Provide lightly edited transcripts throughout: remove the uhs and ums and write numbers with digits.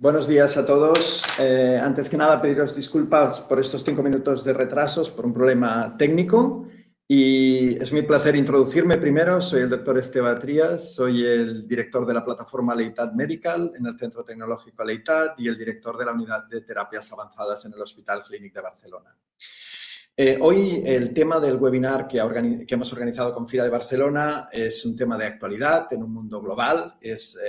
Buenos días a todos. Antes que nada, pediros disculpas por estos 5 minutos de retrasos por un problema técnico. Y es mi placer introducirme primero. Soy el doctor Esteban Trías, soy el director de la plataforma Leitat Medical en el Centro Tecnológico Leitat y el director de la Unidad de Terapias Avanzadas en el Hospital Clínic de Barcelona. Hoy el tema del webinar que hemos organizado con FIRA de Barcelona es un tema de actualidad en un mundo global, es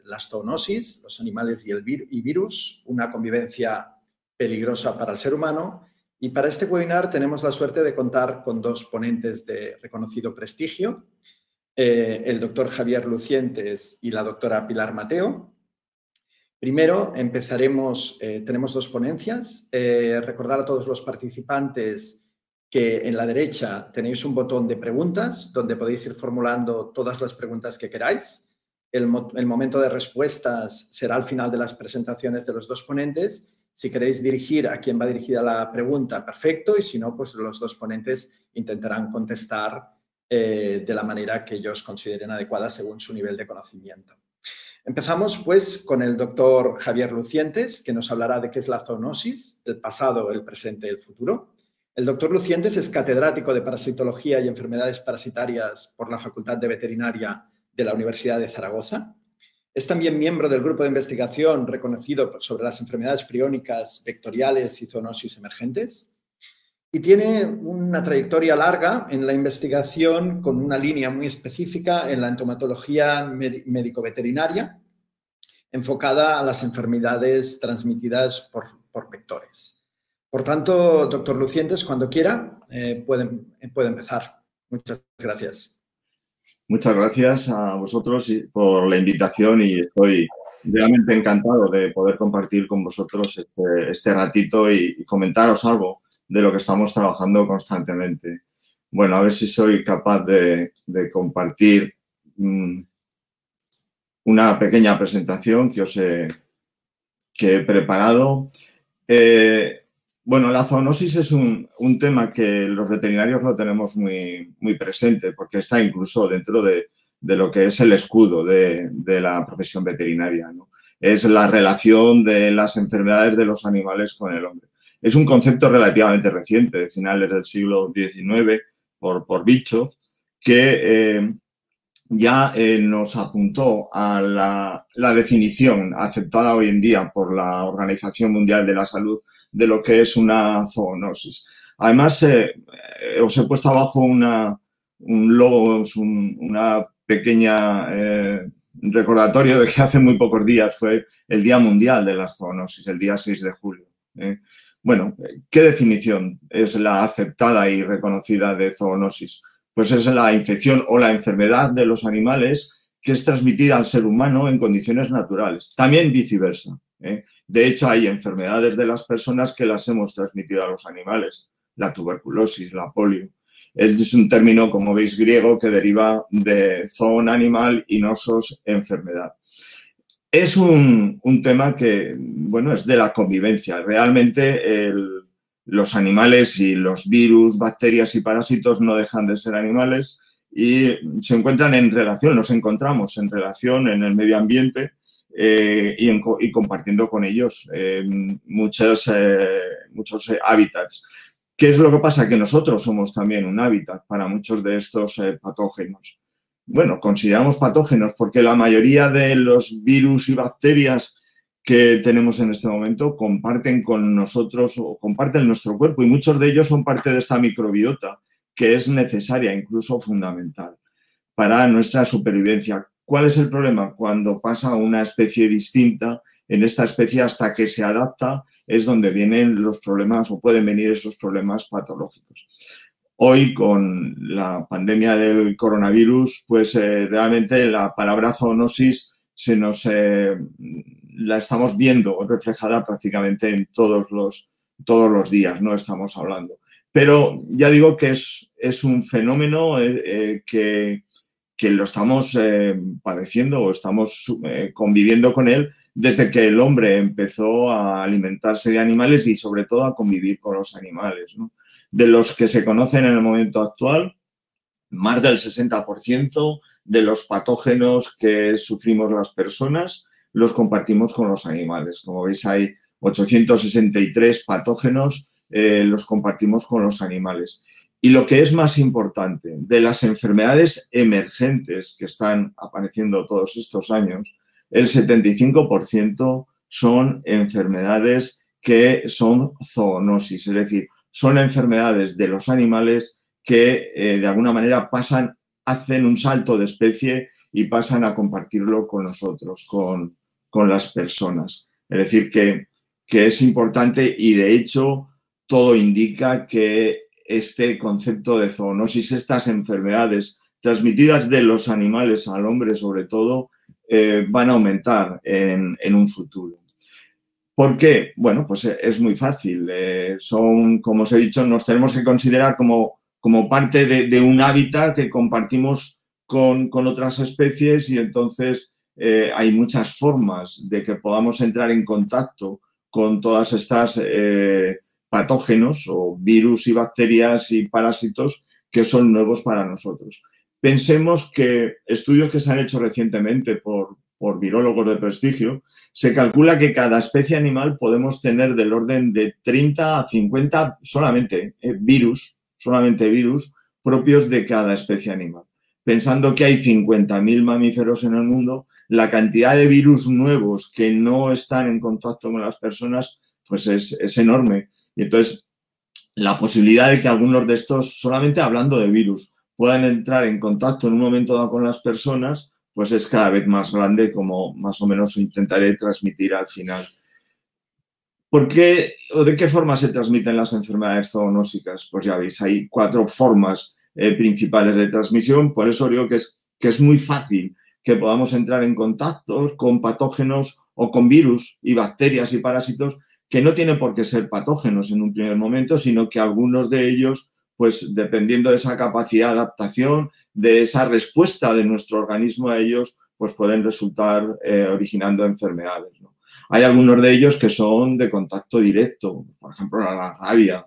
la zoonosis, los animales y virus, una convivencia peligrosa para el ser humano. Y para este webinar tenemos la suerte de contar con 2 ponentes de reconocido prestigio, el doctor Javier Lucientes y la doctora Pilar Mateo. Primero empezaremos, tenemos 2 ponencias. Recordar a todos los participantes que en la derecha tenéis un botón de preguntas donde podéis ir formulando todas las preguntas que queráis. El momento de respuestas será al final de las presentaciones de los 2 ponentes. Si queréis dirigir a quien va dirigida la pregunta, perfecto, y si no, pues los 2 ponentes intentarán contestar de la manera que ellos consideren adecuada según su nivel de conocimiento. Empezamos, pues, con el doctor Javier Lucientes, que nos hablará de qué es la zoonosis, el pasado, el presente y el futuro. El doctor Lucientes es catedrático de Parasitología y Enfermedades Parasitarias por la Facultad de Veterinaria de la Universidad de Zaragoza. Es también miembro del grupo de investigación reconocido sobre las enfermedades priónicas, vectoriales y zoonosis emergentes. Y tiene una trayectoria larga en la investigación con una línea muy específica en la entomatología médico-veterinaria, enfocada a las enfermedades transmitidas por vectores. Por tanto, doctor Lucientes, cuando quiera, puede empezar. Muchas gracias. Muchas gracias a vosotros por la invitación y estoy realmente encantado de poder compartir con vosotros este ratito y comentaros algo de lo que estamos trabajando constantemente. Bueno, a ver si soy capaz de compartir una pequeña presentación que he preparado. Bueno, la zoonosis es un tema que los veterinarios lo tenemos muy presente porque está incluso dentro de lo que es el escudo de la profesión veterinaria, ¿no? Es la relación de las enfermedades de los animales con el hombre. Es un concepto relativamente reciente, de finales del siglo XIX, por Bischoff, que ya nos apuntó a la definición aceptada hoy en día por la Organización Mundial de la Salud de lo que es una zoonosis. Además, os he puesto abajo un logo, una pequeña recordatorio de que hace muy pocos días fue el Día Mundial de la Zoonosis, el día 6 de julio. Bueno, ¿qué definición es la aceptada y reconocida de zoonosis? Pues es la infección o la enfermedad de los animales que es transmitida al ser humano en condiciones naturales. También viceversa. De hecho, hay enfermedades de las personas que las hemos transmitido a los animales. La tuberculosis, la polio. Es un término, como veis, griego que deriva de zoon, animal, y nosos, enfermedad. Es un tema que, bueno, es de la convivencia. Realmente los animales y los virus, bacterias y parásitos no dejan de ser animales y se encuentran en relación, nos encontramos en relación en el medio ambiente y compartiendo con ellos muchos hábitats. ¿Qué es lo que pasa? Que nosotros somos también un hábitat para muchos de estos patógenos. Bueno, consideramos patógenos porque la mayoría de los virus y bacterias que tenemos en este momento comparten con nosotros o comparten nuestro cuerpo y muchos de ellos son parte de esta microbiota que es necesaria, incluso fundamental, para nuestra supervivencia. ¿Cuál es el problema? Cuando pasa a una especie distinta, en esta especie hasta que se adapta es donde vienen los problemas o pueden venir esos problemas patológicos. Hoy, con la pandemia del coronavirus, pues realmente la palabra zoonosis la estamos viendo reflejada prácticamente en todos los días, no estamos hablando. Pero ya digo que es un fenómeno que lo estamos padeciendo o estamos conviviendo con él desde que el hombre empezó a alimentarse de animales y sobre todo a convivir con los animales, ¿no? De los que se conocen en el momento actual, más del 60% de los patógenos que sufrimos las personas los compartimos con los animales. Como veis, hay 863 patógenos, los compartimos con los animales. Y lo que es más importante, de las enfermedades emergentes que están apareciendo todos estos años, el 75% son enfermedades que son zoonosis, es decir, son enfermedades de los animales que de alguna manera hacen un salto de especie y pasan a compartirlo con nosotros, con las personas. Es decir, que es importante y de hecho todo indica que este concepto de zoonosis, estas enfermedades transmitidas de los animales al hombre sobre todo, van a aumentar en un futuro. ¿Por qué? Bueno, pues es muy fácil. Son, como os he dicho, nos tenemos que considerar como parte de un hábitat que compartimos con otras especies y entonces hay muchas formas de que podamos entrar en contacto con todas estas patógenos o virus y bacterias y parásitos que son nuevos para nosotros. Pensemos que estudios que se han hecho recientemente por virólogos de prestigio, se calcula que cada especie animal podemos tener del orden de 30 a 50 solamente virus propios de cada especie animal. Pensando que hay 50.000 mamíferos en el mundo, la cantidad de virus nuevos que no están en contacto con las personas pues es enorme. Y entonces, la posibilidad de que algunos de estos, solamente hablando de virus, puedan entrar en contacto en un momento dado con las personas, pues es cada vez más grande, como más o menos intentaré transmitir al final. ¿Por qué o de qué forma se transmiten las enfermedades zoonósicas? Pues ya veis, hay 4 formas principales de transmisión, por eso digo que es muy fácil que podamos entrar en contacto con patógenos o con virus y bacterias y parásitos que no tienen por qué ser patógenos en un primer momento, sino que algunos de ellos, pues dependiendo de esa capacidad de adaptación, de esa respuesta de nuestro organismo a ellos, pues pueden resultar originando enfermedades, ¿no? Hay algunos de ellos que son de contacto directo, por ejemplo, la rabia,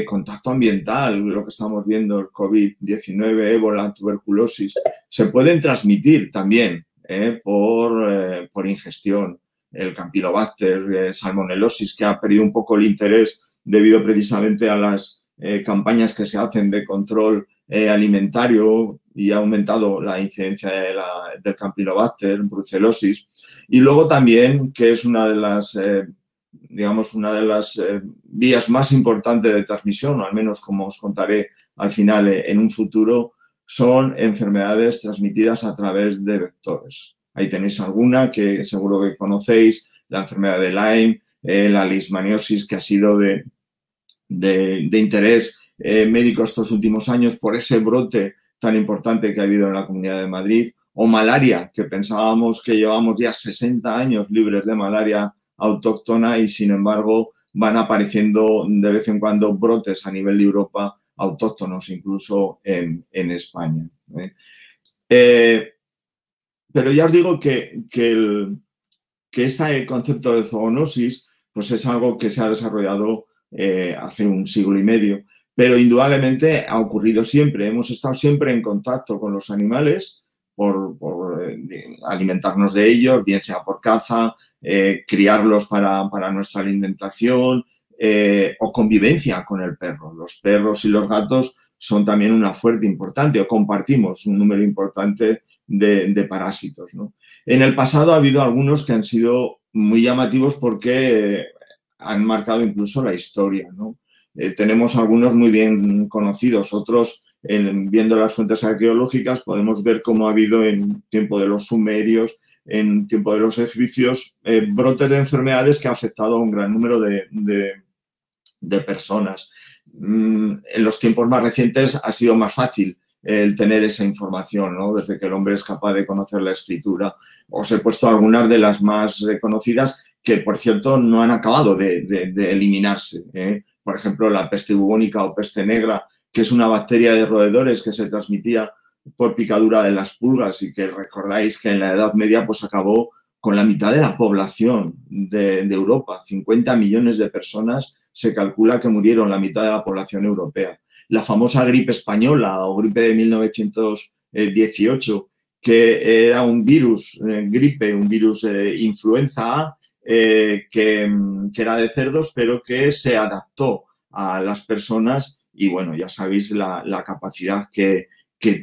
contacto ambiental, lo que estamos viendo, el COVID-19, ébola, tuberculosis, se pueden transmitir también por ingestión. El Campylobacter, salmonelosis, que ha perdido un poco el interés debido precisamente a las campañas que se hacen de control alimentario y ha aumentado la incidencia del Campylobacter, brucelosis. Y luego también, que es una de las, vías más importantes de transmisión, o al menos como os contaré al final en un futuro, son enfermedades transmitidas a través de vectores. Ahí tenéis alguna que seguro que conocéis, la enfermedad de Lyme, la leishmaniosis, que ha sido de interés médico estos últimos años por ese brote tan importante que ha habido en la Comunidad de Madrid, o malaria, que pensábamos que llevamos ya 60 años libres de malaria autóctona y, sin embargo, van apareciendo de vez en cuando brotes a nivel de Europa autóctonos, incluso en España. Pero ya os digo que este concepto de zoonosis pues es algo que se ha desarrollado hace un siglo y medio, pero indudablemente ha ocurrido siempre. Hemos estado siempre en contacto con los animales por alimentarnos de ellos, bien sea por caza, criarlos para nuestra alimentación o convivencia con el perro. Los perros y los gatos son también una fuente importante o compartimos un número importante de parásitos, ¿no? En el pasado ha habido algunos que han sido muy llamativos porque han marcado incluso la historia, ¿no? Tenemos algunos muy bien conocidos, otros, viendo las fuentes arqueológicas, podemos ver cómo ha habido en tiempo de los sumerios, en tiempo de los egipcios, brotes de enfermedades que han afectado a un gran número de personas. En los tiempos más recientes ha sido más fácil el tener esa información, ¿no? Desde que el hombre es capaz de conocer la escritura. Os he puesto algunas de las más reconocidas que, por cierto, no han acabado de eliminarse, ¿eh? Por ejemplo, la peste bubónica o peste negra, que es una bacteria de roedores que se transmitía por picadura de las pulgas y que recordáis que en la Edad Media pues acabó con la mitad de la población de Europa. 50 millones de personas se calcula que murieron, la mitad de la población europea. La famosa gripe española o gripe de 1918, que era un virus gripe, un virus influenza A, que era de cerdos, pero que se adaptó a las personas y, bueno, ya sabéis la capacidad que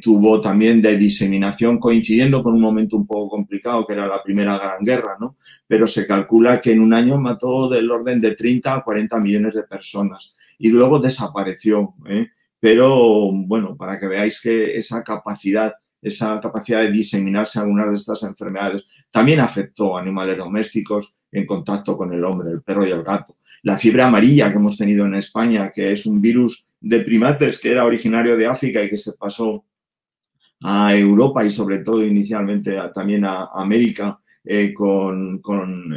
tuvo también de diseminación, coincidiendo con un momento un poco complicado, que era la Primera Gran Guerra, ¿no? Pero se calcula que en un año mató del orden de 30 a 40 millones de personas y luego desapareció, ¿eh? Pero, bueno, para que veáis que esa capacidad de diseminarse algunas de estas enfermedades también afectó a animales domésticos en contacto con el hombre, el perro y el gato. La fiebre amarilla que hemos tenido en España, que es un virus de primates que era originario de África y que se pasó a Europa y sobre todo inicialmente también a América con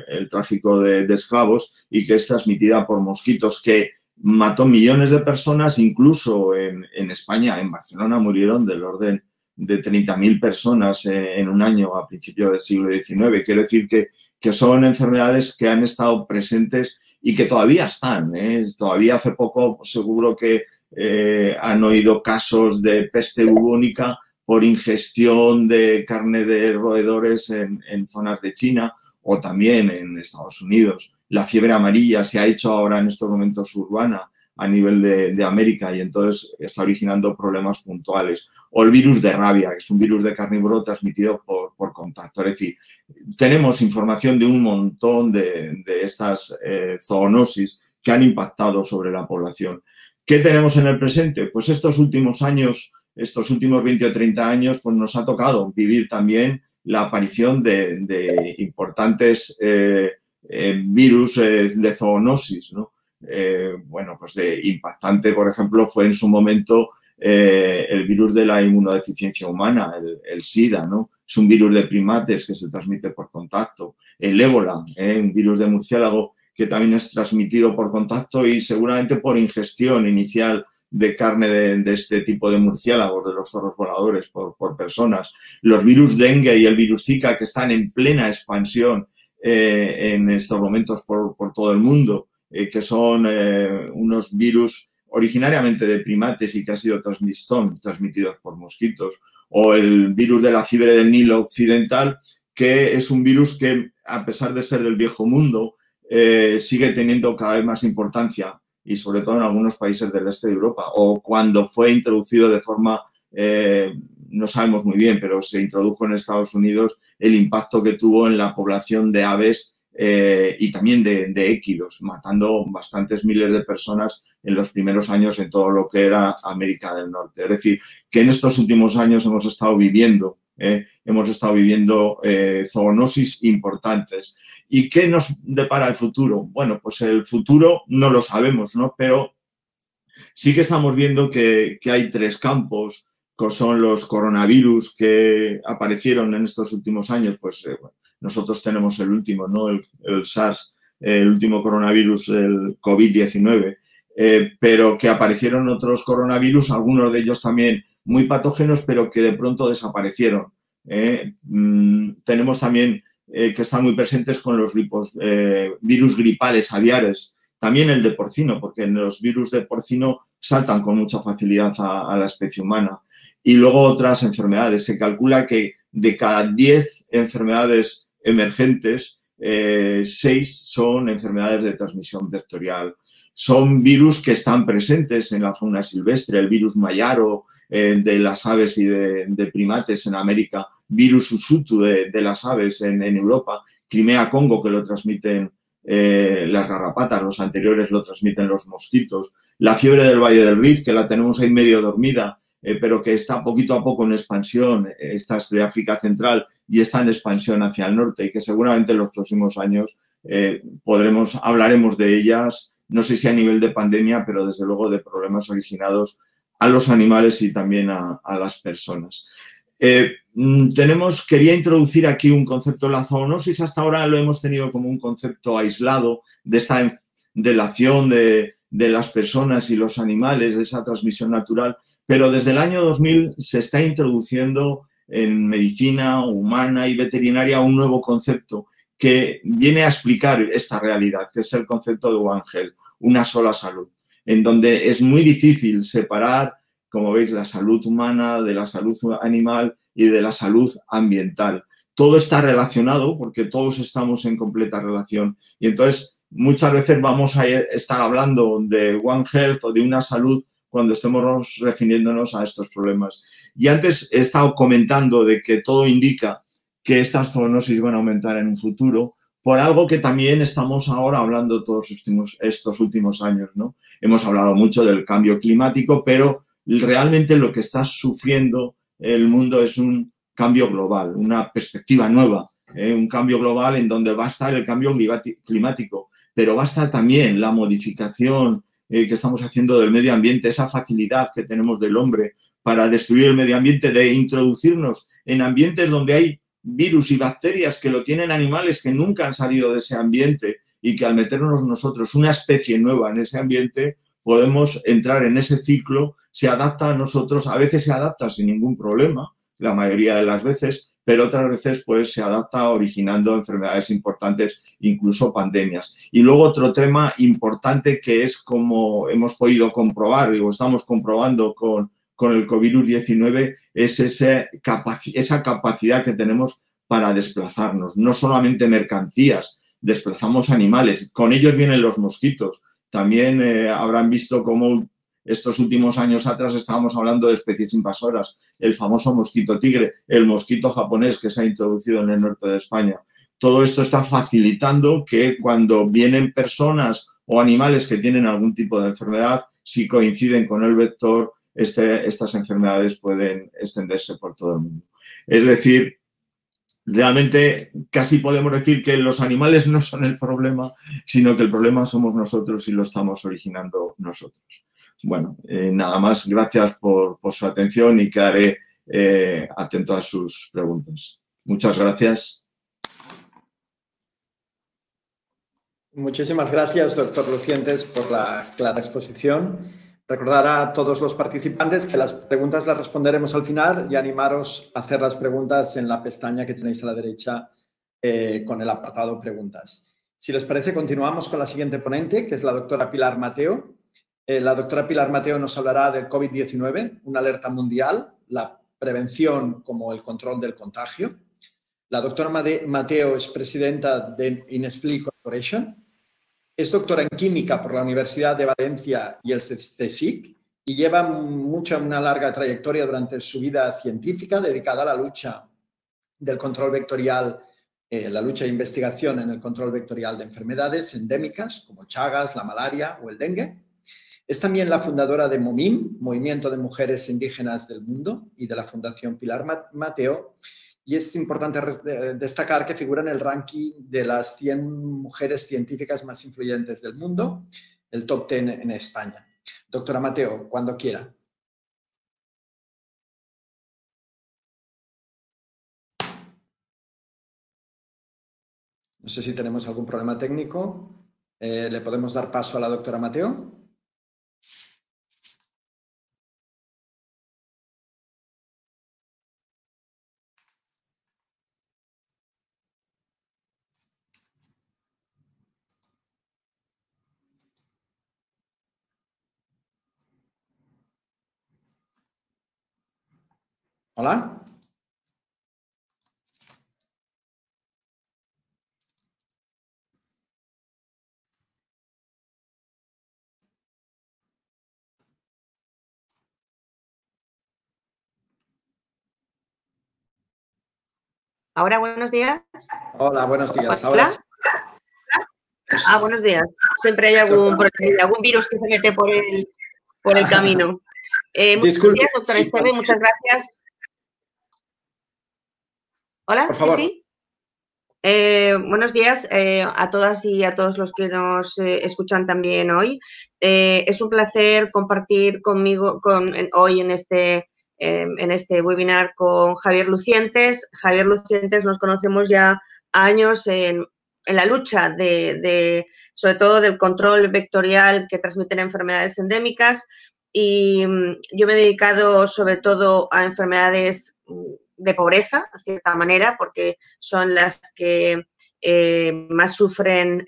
el tráfico de esclavos, y que es transmitida por mosquitos, que mató millones de personas. Incluso en España, en Barcelona, murieron del orden de 30.000 personas en un año a principios del siglo XIX. Quiero decir que son enfermedades que han estado presentes y que todavía están. Todavía hace poco seguro que han oído casos de peste bubónica por ingestión de carne de roedores en zonas de China o también en Estados Unidos. La fiebre amarilla se ha hecho ahora en estos momentos urbana a nivel de América y entonces está originando problemas puntuales. O el virus de rabia, que es un virus de carnívoro transmitido por contacto. Es decir, tenemos información de un montón de estas zoonosis que han impactado sobre la población. ¿Qué tenemos en el presente? Pues estos últimos años, estos últimos 20 o 30 años, pues nos ha tocado vivir también la aparición de importantes virus de zoonosis, ¿no? Bueno, pues de impactante, por ejemplo, fue en su momento el virus de la inmunodeficiencia humana, el SIDA, ¿no? Es un virus de primates que se transmite por contacto. El ébola, un virus de murciélago que también es transmitido por contacto y seguramente por ingestión inicial de carne de este tipo de murciélagos, de los zorros voladores, por personas. Los virus dengue y el virus Zika, que están en plena expansión en estos momentos por todo el mundo, que son unos virus originariamente de primates y que han sido transmitidos por mosquitos. O el virus de la fiebre del Nilo occidental, que es un virus que, a pesar de ser del viejo mundo, sigue teniendo cada vez más importancia, y sobre todo en algunos países del este de Europa, o cuando fue introducido de forma, no sabemos muy bien, pero se introdujo en Estados Unidos, el impacto que tuvo en la población de aves y también de équidos, matando bastantes miles de personas en los primeros años en todo lo que era América del Norte. Es decir, que en estos últimos años hemos estado viviendo zoonosis importantes. ¿Y qué nos depara el futuro? Bueno, pues el futuro no lo sabemos, ¿no? Pero sí que estamos viendo que hay tres campos, que son los coronavirus que aparecieron en estos últimos años. Pues bueno, nosotros tenemos el último, ¿no? El SARS, el último coronavirus, el COVID-19, pero que aparecieron otros coronavirus, algunos de ellos también muy patógenos, pero que de pronto desaparecieron. Tenemos también que están muy presentes con los virus gripales aviares, también el de porcino, porque los virus de porcino saltan con mucha facilidad a la especie humana. Y luego otras enfermedades. Se calcula que de cada 10 enfermedades emergentes, 6 son enfermedades de transmisión vectorial. Son virus que están presentes en la fauna silvestre, el virus Mayaro de las aves y de primates en América, virus Usutu de las aves en Europa, Crimea-Congo, que lo transmiten las garrapatas, los anteriores lo transmiten los mosquitos, la fiebre del Valle del Rift, que la tenemos ahí medio dormida, pero que está poquito a poco en expansión. Esta es de África Central y está en expansión hacia el norte, y que seguramente en los próximos años hablaremos de ellas, no sé si a nivel de pandemia, pero desde luego de problemas originados a los animales y también a las personas. Quería introducir aquí un concepto de la zoonosis. Hasta ahora lo hemos tenido como un concepto aislado de esta relación de las personas y los animales, de esa transmisión natural, pero desde el año 2000 se está introduciendo en medicina humana y veterinaria un nuevo concepto que viene a explicar esta realidad, que es el concepto de One Health, una sola salud, en donde es muy difícil separar, como veis, la salud humana de la salud animal y de la salud ambiental. Todo está relacionado porque todos estamos en completa relación y entonces muchas veces vamos a estar hablando de One Health o de una salud cuando estemos refiriéndonos a estos problemas. Y antes he estado comentando de que todo indica que estas zoonosis van a aumentar en un futuro por algo que también estamos ahora hablando todos estos últimos años, ¿no? Hemos hablado mucho del cambio climático, pero realmente lo que está sufriendo el mundo es un cambio global, una perspectiva nueva, un cambio global en donde va a estar el cambio climático, pero va a estar también la modificación que estamos haciendo del medio ambiente, esa facilidad que tenemos del hombre para destruir el medio ambiente, de introducirnos en ambientes donde hay virus y bacterias que lo tienen animales que nunca han salido de ese ambiente y que al meternos nosotros una especie nueva en ese ambiente podemos entrar en ese ciclo, se adapta a nosotros, a veces se adapta sin ningún problema, la mayoría de las veces, pero otras veces pues se adapta originando enfermedades importantes, incluso pandemias. Y luego otro tema importante que es como hemos podido comprobar o estamos comprobando con el COVID-19 es esa capacidad que tenemos para desplazarnos. No solamente mercancías, desplazamos animales. Con ellos vienen los mosquitos. También habrán visto cómo estos últimos años atrás estábamos hablando de especies invasoras. El famoso mosquito tigre, el mosquito japonés que se ha introducido en el norte de España. Todo esto está facilitando que cuando vienen personas o animales que tienen algún tipo de enfermedad, si coinciden con el vector, estas enfermedades pueden extenderse por todo el mundo. Es decir, realmente casi podemos decir que los animales no son el problema, sino que el problema somos nosotros y lo estamos originando nosotros. Bueno, nada más, gracias por su atención y quedaré atento a sus preguntas. Muchas gracias. Muchísimas gracias, doctor Lucientes, por la clara exposición. Recordar a todos los participantes que las preguntas las responderemos al final y animaros a hacer las preguntas en la pestaña que tenéis a la derecha con el apartado preguntas. Si les parece, continuamos con la siguiente ponente, que es la doctora Pilar Mateo. La doctora Pilar Mateo nos hablará del COVID-19, una alerta mundial, la prevención como el control del contagio. La doctora Mateo es presidenta de Inesfli Corporation. Es doctora en química por la Universidad de Valencia y el CSIC y lleva una larga trayectoria durante su vida científica dedicada a la lucha del control vectorial, la lucha e investigación en el control vectorial de enfermedades endémicas como Chagas, la malaria o el dengue. Es también la fundadora de MOMIM, Movimiento de Mujeres Indígenas del Mundo, y de la Fundación Pilar Mateo. Y es importante destacar que figura en el ranking de las 100 mujeres científicas más influyentes del mundo, el top 10 en España. Doctora Mateo, cuando quiera. No sé si tenemos algún problema técnico. ¿Le podemos dar paso a la doctora Mateo? Hola. Ahora, buenos días. Hola, buenos días. Hola. Ahora sí. Buenos días. Siempre hay algún virus que se mete por el camino. Muchas gracias, doctora Esteve, muchas gracias. Hola, por favor. Sí. Buenos días a todas y a todos los que nos escuchan también hoy. Es un placer compartir conmigo hoy en este webinar con Javier Lucientes. Javier Lucientes nos conocemos ya años en la lucha sobre todo del control vectorial que transmiten enfermedades endémicas, y yo me he dedicado sobre todo a enfermedades de pobreza, de cierta manera, porque son las que más sufren,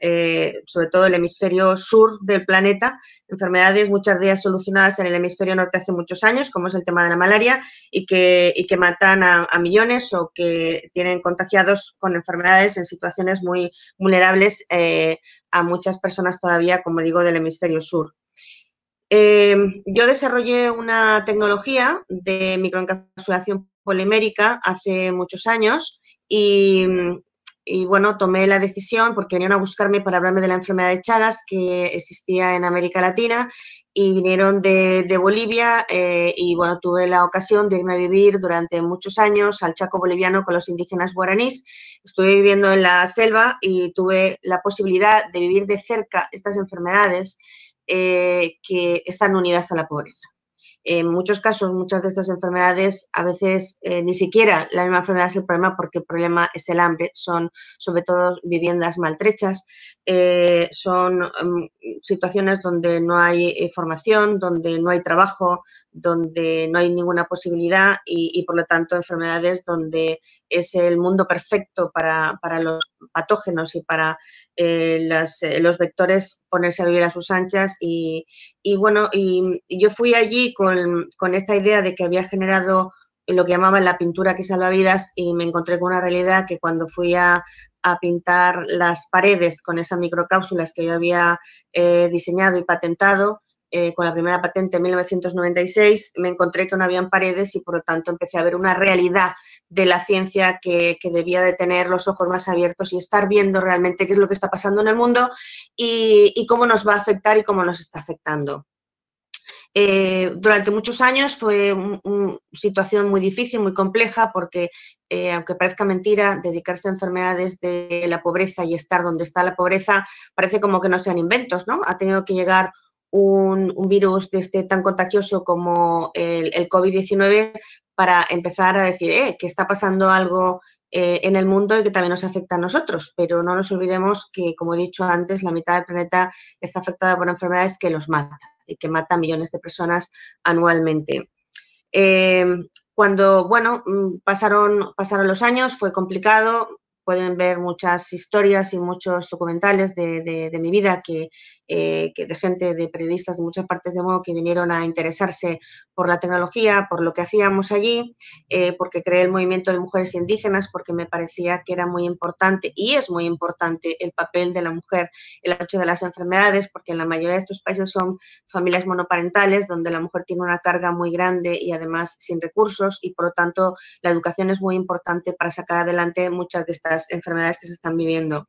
sobre todo el hemisferio sur del planeta, enfermedades muchas de ellas solucionadas en el hemisferio norte hace muchos años, como es el tema de la malaria, y que matan a millones o que tienen contagiados con enfermedades en situaciones muy vulnerables a muchas personas todavía, como digo, del hemisferio sur. Yo desarrollé una tecnología de microencapsulación polimérica hace muchos años y bueno, tomé la decisión porque venían a buscarme para hablarme de la enfermedad de Chagas que existía en América Latina y vinieron de Bolivia y bueno, tuve la ocasión de irme a vivir durante muchos años al Chaco boliviano con los indígenas guaraníes. Estuve viviendo en la selva y tuve la posibilidad de vivir de cerca estas enfermedades que están unidas a la pobreza. En muchos casos, muchas de estas enfermedades, a veces ni siquiera la misma enfermedad es el problema porque el problema es el hambre, son sobre todo viviendas maltrechas, son situaciones donde no hay formación, donde no hay trabajo, donde no hay ninguna posibilidad y por lo tanto enfermedades donde es el mundo perfecto para los patógenos y para los vectores ponerse a vivir a sus anchas y bueno, y yo fui allí con esta idea de que había generado lo que llamaban la pintura que salva vidas y me encontré con una realidad que cuando fui a pintar las paredes con esas microcápsulas que yo había diseñado y patentado, con la primera patente en 1996, me encontré que no habían paredes y por lo tanto empecé a ver una realidad de la ciencia que debía de tener los ojos más abiertos y estar viendo realmente qué es lo que está pasando en el mundo y cómo nos va a afectar y cómo nos está afectando. Durante muchos años fue una situación muy difícil, muy compleja, porque aunque parezca mentira, dedicarse a enfermedades de la pobreza y estar donde está la pobreza parece como que no sean inventos, ¿no? Ha tenido que llegar un virus tan contagioso como el COVID-19 para empezar a decir que está pasando algo en el mundo y que también nos afecta a nosotros, pero no nos olvidemos que, como he dicho antes, la mitad del planeta está afectada por enfermedades que los matan y que matan millones de personas anualmente. Cuando, bueno, pasaron los años, fue complicado. Pueden ver muchas historias y muchos documentales de mi vida de gente, de periodistas de muchas partes del mundo que vinieron a interesarse por la tecnología, por lo que hacíamos allí, porque creé el movimiento de mujeres indígenas, porque me parecía que era muy importante y es muy importante el papel de la mujer en la lucha de las enfermedades, porque en la mayoría de estos países son familias monoparentales donde la mujer tiene una carga muy grande y además sin recursos y por lo tanto la educación es muy importante para sacar adelante muchas de estas enfermedades que se están viviendo.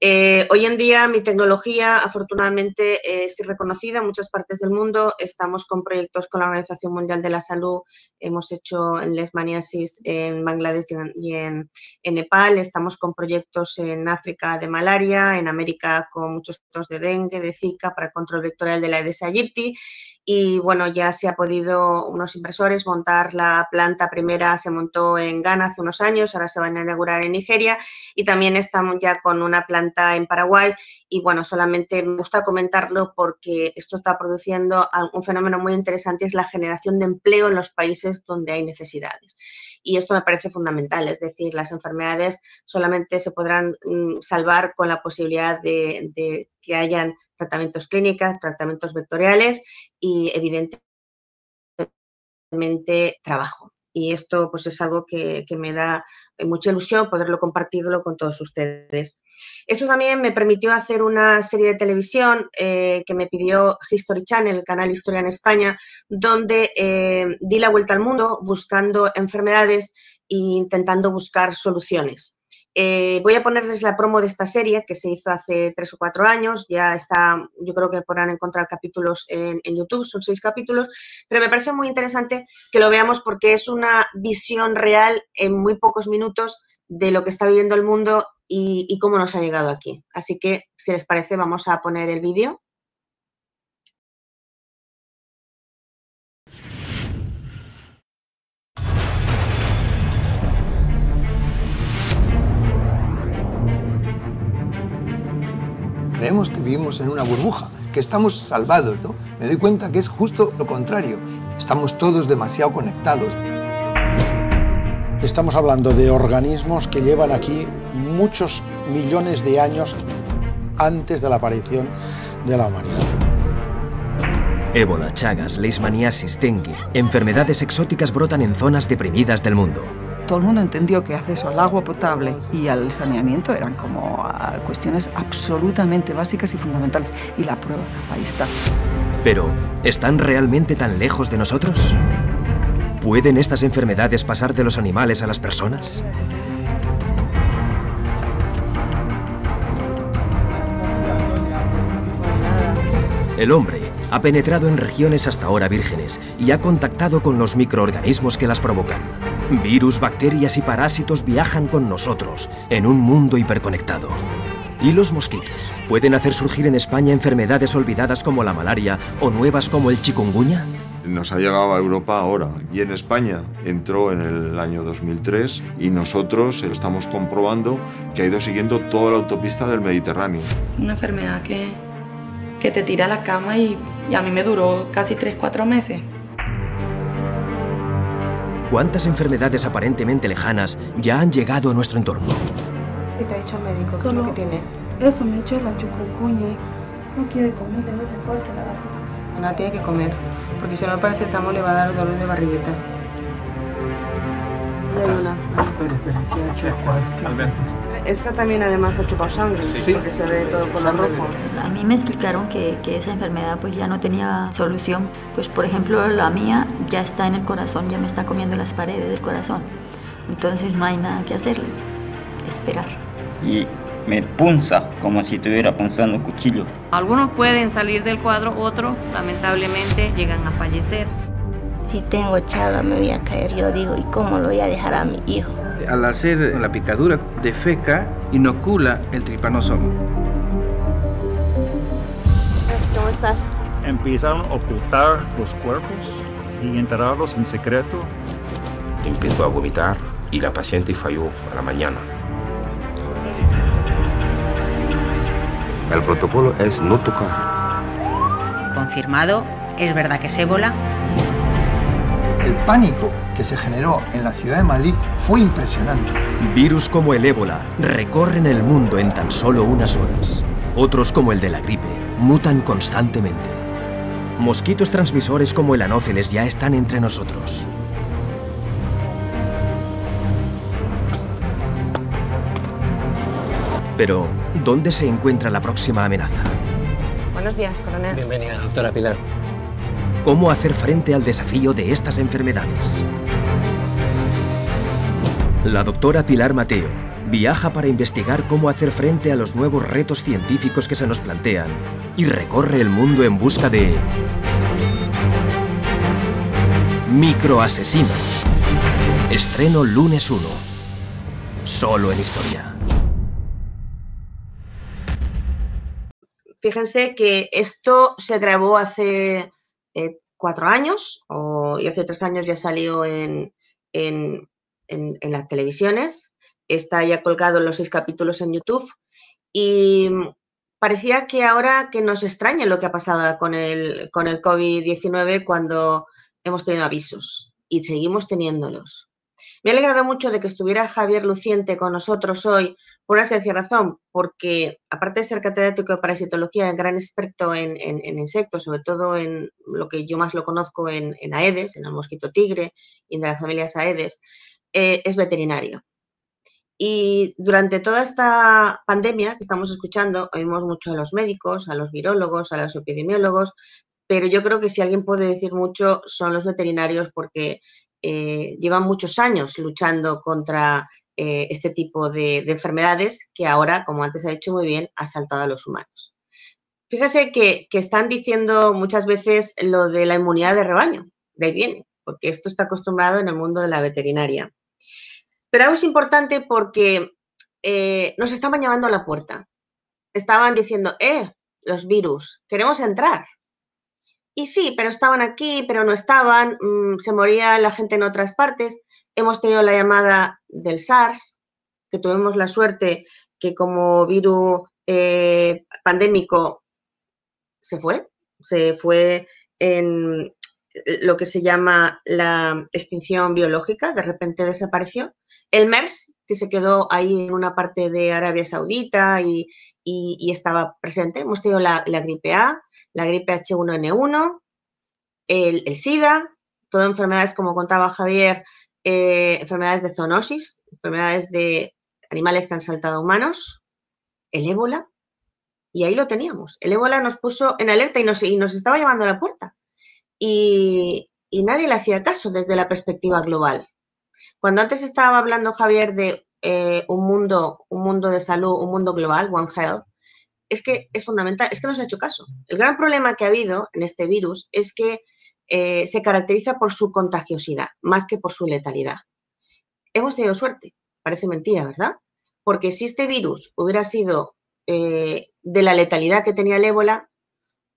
Hoy en día mi tecnología afortunadamente es reconocida en muchas partes del mundo. Estamos con proyectos con la Organización Mundial de la Salud, hemos hecho en leishmaniasis en Bangladesh y en Nepal, estamos con proyectos en África de malaria, en América con muchos casos de dengue, de Zika para control vectorial de la Aedes aegypti. Y bueno, ya se ha podido unos inversores montar la planta primera, se montó en Ghana hace unos años, ahora se van a inaugurar en Nigeria y también estamos ya con una planta en Paraguay y bueno, solamente me gusta comentarlo porque esto está produciendo un fenómeno muy interesante, es la generación de empleo en los países donde hay necesidades. Y esto me parece fundamental, es decir, las enfermedades solamente se podrán salvar con la posibilidad de que hayan tratamientos clínicos, tratamientos vectoriales y evidentemente trabajo. Y esto pues es algo que me da mucha ilusión poderlo compartirlo con todos ustedes. Esto también me permitió hacer una serie de televisión que me pidió History Channel, el canal Historia en España, donde di la vuelta al mundo buscando enfermedades e intentando buscar soluciones. Voy a ponerles la promo de esta serie que se hizo hace 3 o 4 años, ya está, yo creo que podrán encontrar capítulos en YouTube, son 6 capítulos, pero me parece muy interesante que lo veamos porque es una visión real en muy pocos minutos de lo que está viviendo el mundo y cómo nos ha llegado aquí. Así que, si les parece, vamos a poner el vídeo. Creemos que vivimos en una burbuja, que estamos salvados, ¿no? Me doy cuenta que es justo lo contrario. Estamos todos demasiado conectados. Estamos hablando de organismos que llevan aquí muchos millones de años antes de la aparición de la humanidad. Ébola, chagas, leishmaniasis, dengue, enfermedades exóticas brotan en zonas deprimidas del mundo. Todo el mundo entendió que acceso al agua potable y al saneamiento eran como cuestiones absolutamente básicas y fundamentales. Y la prueba, ahí está. Pero, ¿están realmente tan lejos de nosotros? ¿Pueden estas enfermedades pasar de los animales a las personas? El hombre ha penetrado en regiones hasta ahora vírgenes y ha contactado con los microorganismos que las provocan. Virus, bacterias y parásitos viajan con nosotros en un mundo hiperconectado. ¿Y los mosquitos? ¿Pueden hacer surgir en España enfermedades olvidadas como la malaria o nuevas como el chikungunya? Nos ha llegado a Europa ahora y en España entró en el año 2003 y nosotros estamos comprobando que ha ido siguiendo toda la autopista del Mediterráneo. Es una enfermedad que te tira a la cama y a mí me duró casi 3-4 meses. ¿Cuántas enfermedades aparentemente lejanas ya han llegado a nuestro entorno? ¿Qué te ha dicho el médico? ¿Qué es lo que tiene? Eso me ha hecho la chikungunya. No quiere comer, le duele fuerte la barriga. Nada, tiene que comer, porque si no el paracetamol le va a dar dolor de barriguita. Esa también además ha chupado sangre, sí, porque se ve todo color rojo. A mí me explicaron que esa enfermedad pues ya no tenía solución. Pues por ejemplo la mía ya está en el corazón, ya me está comiendo las paredes del corazón. Entonces no hay nada que hacerle, esperar. Y me punza como si estuviera punzando un cuchillo. Algunos pueden salir del cuadro, otros lamentablemente llegan a fallecer. Si tengo chaga me voy a caer, yo digo, ¿y cómo lo voy a dejar a mi hijo? Al hacer la picadura de feca, inocula el trypanosoma. ¿Cómo estás? Empezaron a ocultar los cuerpos y enterrarlos en secreto. Empezó a vomitar y la paciente falló a la mañana. El protocolo es no tocar. Confirmado, es verdad que es ébola. El pánico que se generó en la ciudad de Madrid fue impresionante. Virus como el ébola recorren el mundo en tan solo unas horas. Otros, como el de la gripe, mutan constantemente. Mosquitos transmisores como el anófeles ya están entre nosotros. Pero, ¿dónde se encuentra la próxima amenaza? Buenos días, coronel. Bienvenida, doctora Pilar. ¿Cómo hacer frente al desafío de estas enfermedades? La doctora Pilar Mateo viaja para investigar cómo hacer frente a los nuevos retos científicos que se nos plantean y recorre el mundo en busca de microasesinos. Estreno lunes 1. Solo en Historia. Fíjense que esto se grabó hace 4 años y hace 3 años ya salió en las televisiones. Está ya colgado en los 6 capítulos en YouTube y parecía que ahora que nos extraña lo que ha pasado con el COVID-19 cuando hemos tenido avisos y seguimos teniéndolos. Me ha alegrado mucho de que estuviera Javier Luciente con nosotros hoy por una sencilla razón, porque aparte de ser catedrático de parasitología, gran experto en insectos, sobre todo en lo que yo más lo conozco en Aedes, en el mosquito tigre y en las familias Aedes, es veterinario. Y durante toda esta pandemia que estamos escuchando, oímos mucho a los médicos, a los virólogos, a los epidemiólogos, pero yo creo que si alguien puede decir mucho son los veterinarios porque llevan muchos años luchando contra este tipo de enfermedades que ahora, como antes ha dicho muy bien, ha saltado a los humanos. Fíjese que están diciendo muchas veces lo de la inmunidad de rebaño, de ahí viene, porque esto está acostumbrado en el mundo de la veterinaria. Pero algo es importante porque nos estaban llamando a la puerta. Estaban diciendo, los virus, queremos entrar. Y sí, pero estaban aquí, pero no estaban, se moría la gente en otras partes. Hemos tenido la llamada del SARS, que tuvimos la suerte que como virus pandémico se fue lo que se llama la extinción biológica, de repente desapareció. El MERS, que se quedó ahí en una parte de Arabia Saudita y estaba presente. Hemos tenido la gripe A, la gripe H1N1, el SIDA, todas enfermedades, como contaba Javier, enfermedades de zoonosis, enfermedades de animales que han saltado a humanos, el ébola, y ahí lo teníamos. El ébola nos puso en alerta y nos estaba llevando a la puerta. Y nadie le hacía caso desde la perspectiva global. Cuando antes estaba hablando Javier de un mundo de salud, un mundo global, One Health, es que es fundamental, es que no se ha hecho caso. El gran problema que ha habido en este virus es que se caracteriza por su contagiosidad, más que por su letalidad. Hemos tenido suerte, parece mentira, ¿verdad? Porque si este virus hubiera sido de la letalidad que tenía el ébola,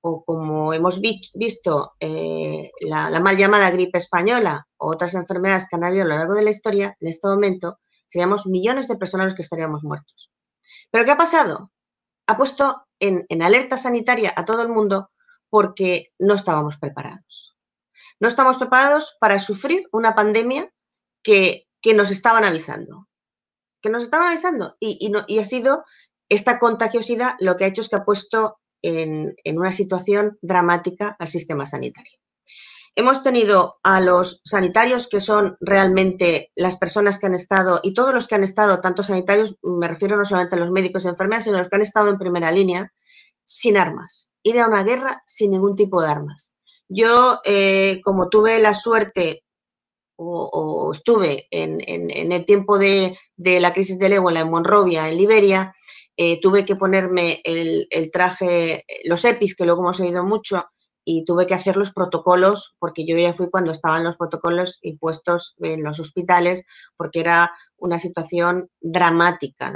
o como hemos visto la mal llamada gripe española o otras enfermedades que han habido a lo largo de la historia, en este momento seríamos millones de personas los que estaríamos muertos. ¿Pero qué ha pasado? Ha puesto en alerta sanitaria a todo el mundo porque no estábamos preparados. No estábamos preparados para sufrir una pandemia que nos estaban avisando. Y ha sido esta contagiosidad lo que ha hecho es que ha puesto en una situación dramática al sistema sanitario. Hemos tenido a los sanitarios, que son realmente las personas que han estado, y todos los que han estado, tanto sanitarios, me refiero no solamente a los médicos y enfermeras, sino a los que han estado en primera línea, sin armas, ir a una guerra sin ningún tipo de armas. Yo, como tuve la suerte o estuve en el tiempo de la crisis del ébola en Monrovia, en Liberia, tuve que ponerme el traje, los EPIs, que luego hemos oído mucho, y tuve que hacer los protocolos, porque yo ya fui cuando estaban los protocolos impuestos en los hospitales, porque era una situación dramática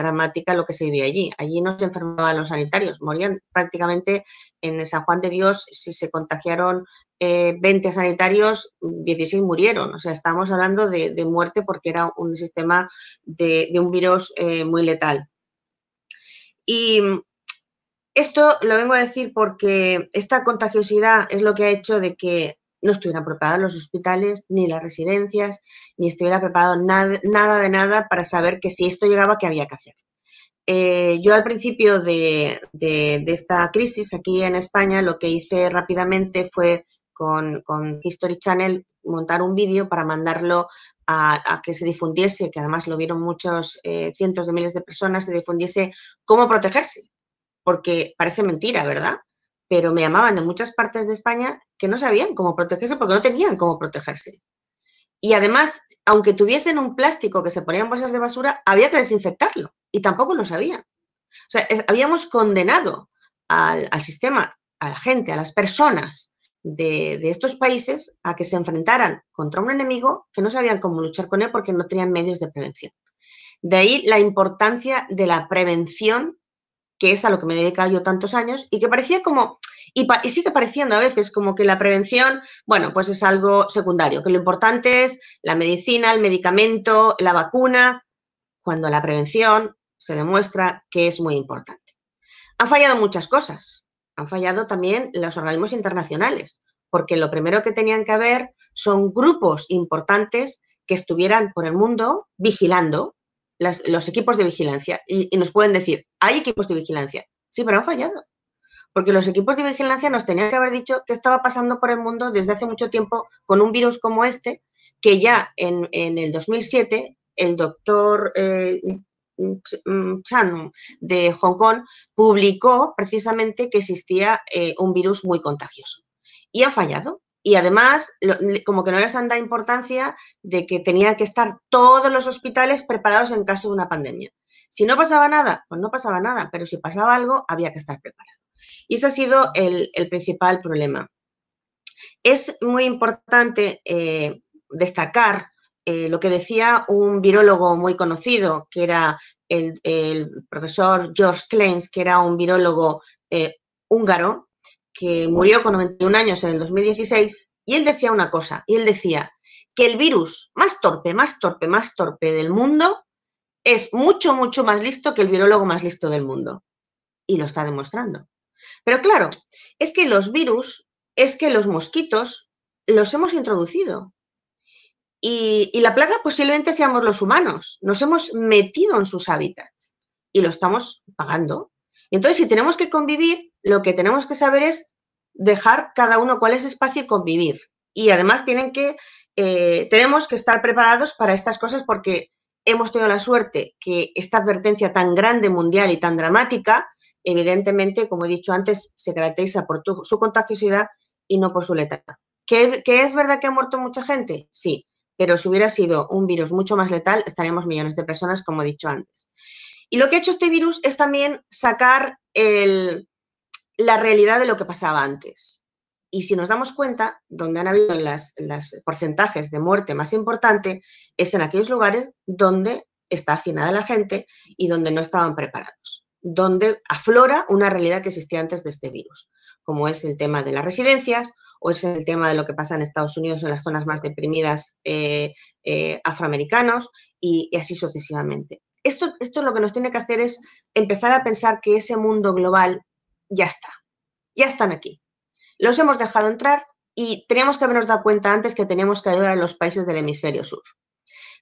lo que se vivía allí. Allí no se enfermaban los sanitarios, morían prácticamente en San Juan de Dios. Si se contagiaron 20 sanitarios, 16 murieron. O sea, estamos hablando de muerte porque era un sistema de un virus muy letal. Y esto lo vengo a decir porque esta contagiosidad es lo que ha hecho de que no estuvieran preparados los hospitales, ni las residencias, ni estuviera preparado nada de nada para saber que si esto llegaba, ¿qué había que hacer? Yo al principio de esta crisis aquí en España lo que hice rápidamente fue con History Channel montar un vídeo para mandarlo a que se difundiese, que además lo vieron muchos cientos de miles de personas, se difundiese cómo protegerse. Porque parece mentira, ¿verdad? Pero me llamaban de muchas partes de España que no sabían cómo protegerse porque no tenían cómo protegerse. Y además, aunque tuviesen un plástico que se ponía en bolsas de basura, había que desinfectarlo y tampoco lo sabían. O sea, habíamos condenado al sistema, a la gente, a las personas de estos países a que se enfrentaran contra un enemigo que no sabían cómo luchar con él porque no tenían medios de prevención. De ahí la importancia de la prevención, que es a lo que me he dedicado yo tantos años, y que parecía como, y sigue pareciendo a veces como que la prevención, bueno, pues es algo secundario, que lo importante es la medicina, el medicamento, la vacuna, cuando la prevención se demuestra que es muy importante. Han fallado muchas cosas, han fallado también los organismos internacionales, porque lo primero que tenían que haber son grupos importantes que estuvieran por el mundo vigilando, los equipos de vigilancia, y nos pueden decir, hay equipos de vigilancia. Sí, pero han fallado. Porque los equipos de vigilancia nos tenían que haber dicho qué estaba pasando por el mundo desde hace mucho tiempo con un virus como este, que ya en el 2007 el doctor Chan de Hong Kong publicó precisamente que existía un virus muy contagioso. Y han fallado. Y además, como que no les han dado importancia de que tenían que estar todos los hospitales preparados en caso de una pandemia. Si no pasaba nada, pues no pasaba nada, pero si pasaba algo, había que estar preparado. Y ese ha sido el principal problema. Es muy importante destacar lo que decía un virólogo muy conocido, que era el profesor George Kleins, que era un virólogo húngaro, que murió con 91 años en el 2016, y él decía una cosa, y él decía que el virus más torpe del mundo es mucho, mucho más listo que el virólogo más listo del mundo. Y lo está demostrando. Pero claro, es que los virus, es que los mosquitos los hemos introducido. Y la plaga posiblemente seamos los humanos. Nos hemos metido en sus hábitats y lo estamos pagando. Y entonces, si tenemos que convivir, lo que tenemos que saber es dejar cada uno cuál es su espacio y convivir. Y además tenemos que estar preparados para estas cosas porque hemos tenido la suerte que esta advertencia tan grande, mundial y tan dramática, evidentemente, como he dicho antes, se caracteriza por su contagiosidad y no por su letalidad. ¿Que es verdad que ha muerto mucha gente? Sí, pero si hubiera sido un virus mucho más letal, estaríamos millones de personas, como he dicho antes. Y lo que ha hecho este virus es también sacar la realidad de lo que pasaba antes. Y si nos damos cuenta, donde han habido los porcentajes de muerte más importante es en aquellos lugares donde está hacinada la gente y donde no estaban preparados, donde aflora una realidad que existía antes de este virus, como es el tema de las residencias o es el tema de lo que pasa en Estados Unidos en las zonas más deprimidas afroamericanos y así sucesivamente. Esto lo que nos tiene que hacer es empezar a pensar que ese mundo global ya están aquí. Los hemos dejado entrar y teníamos que habernos dado cuenta antes que teníamos que ayudar a los países del hemisferio sur.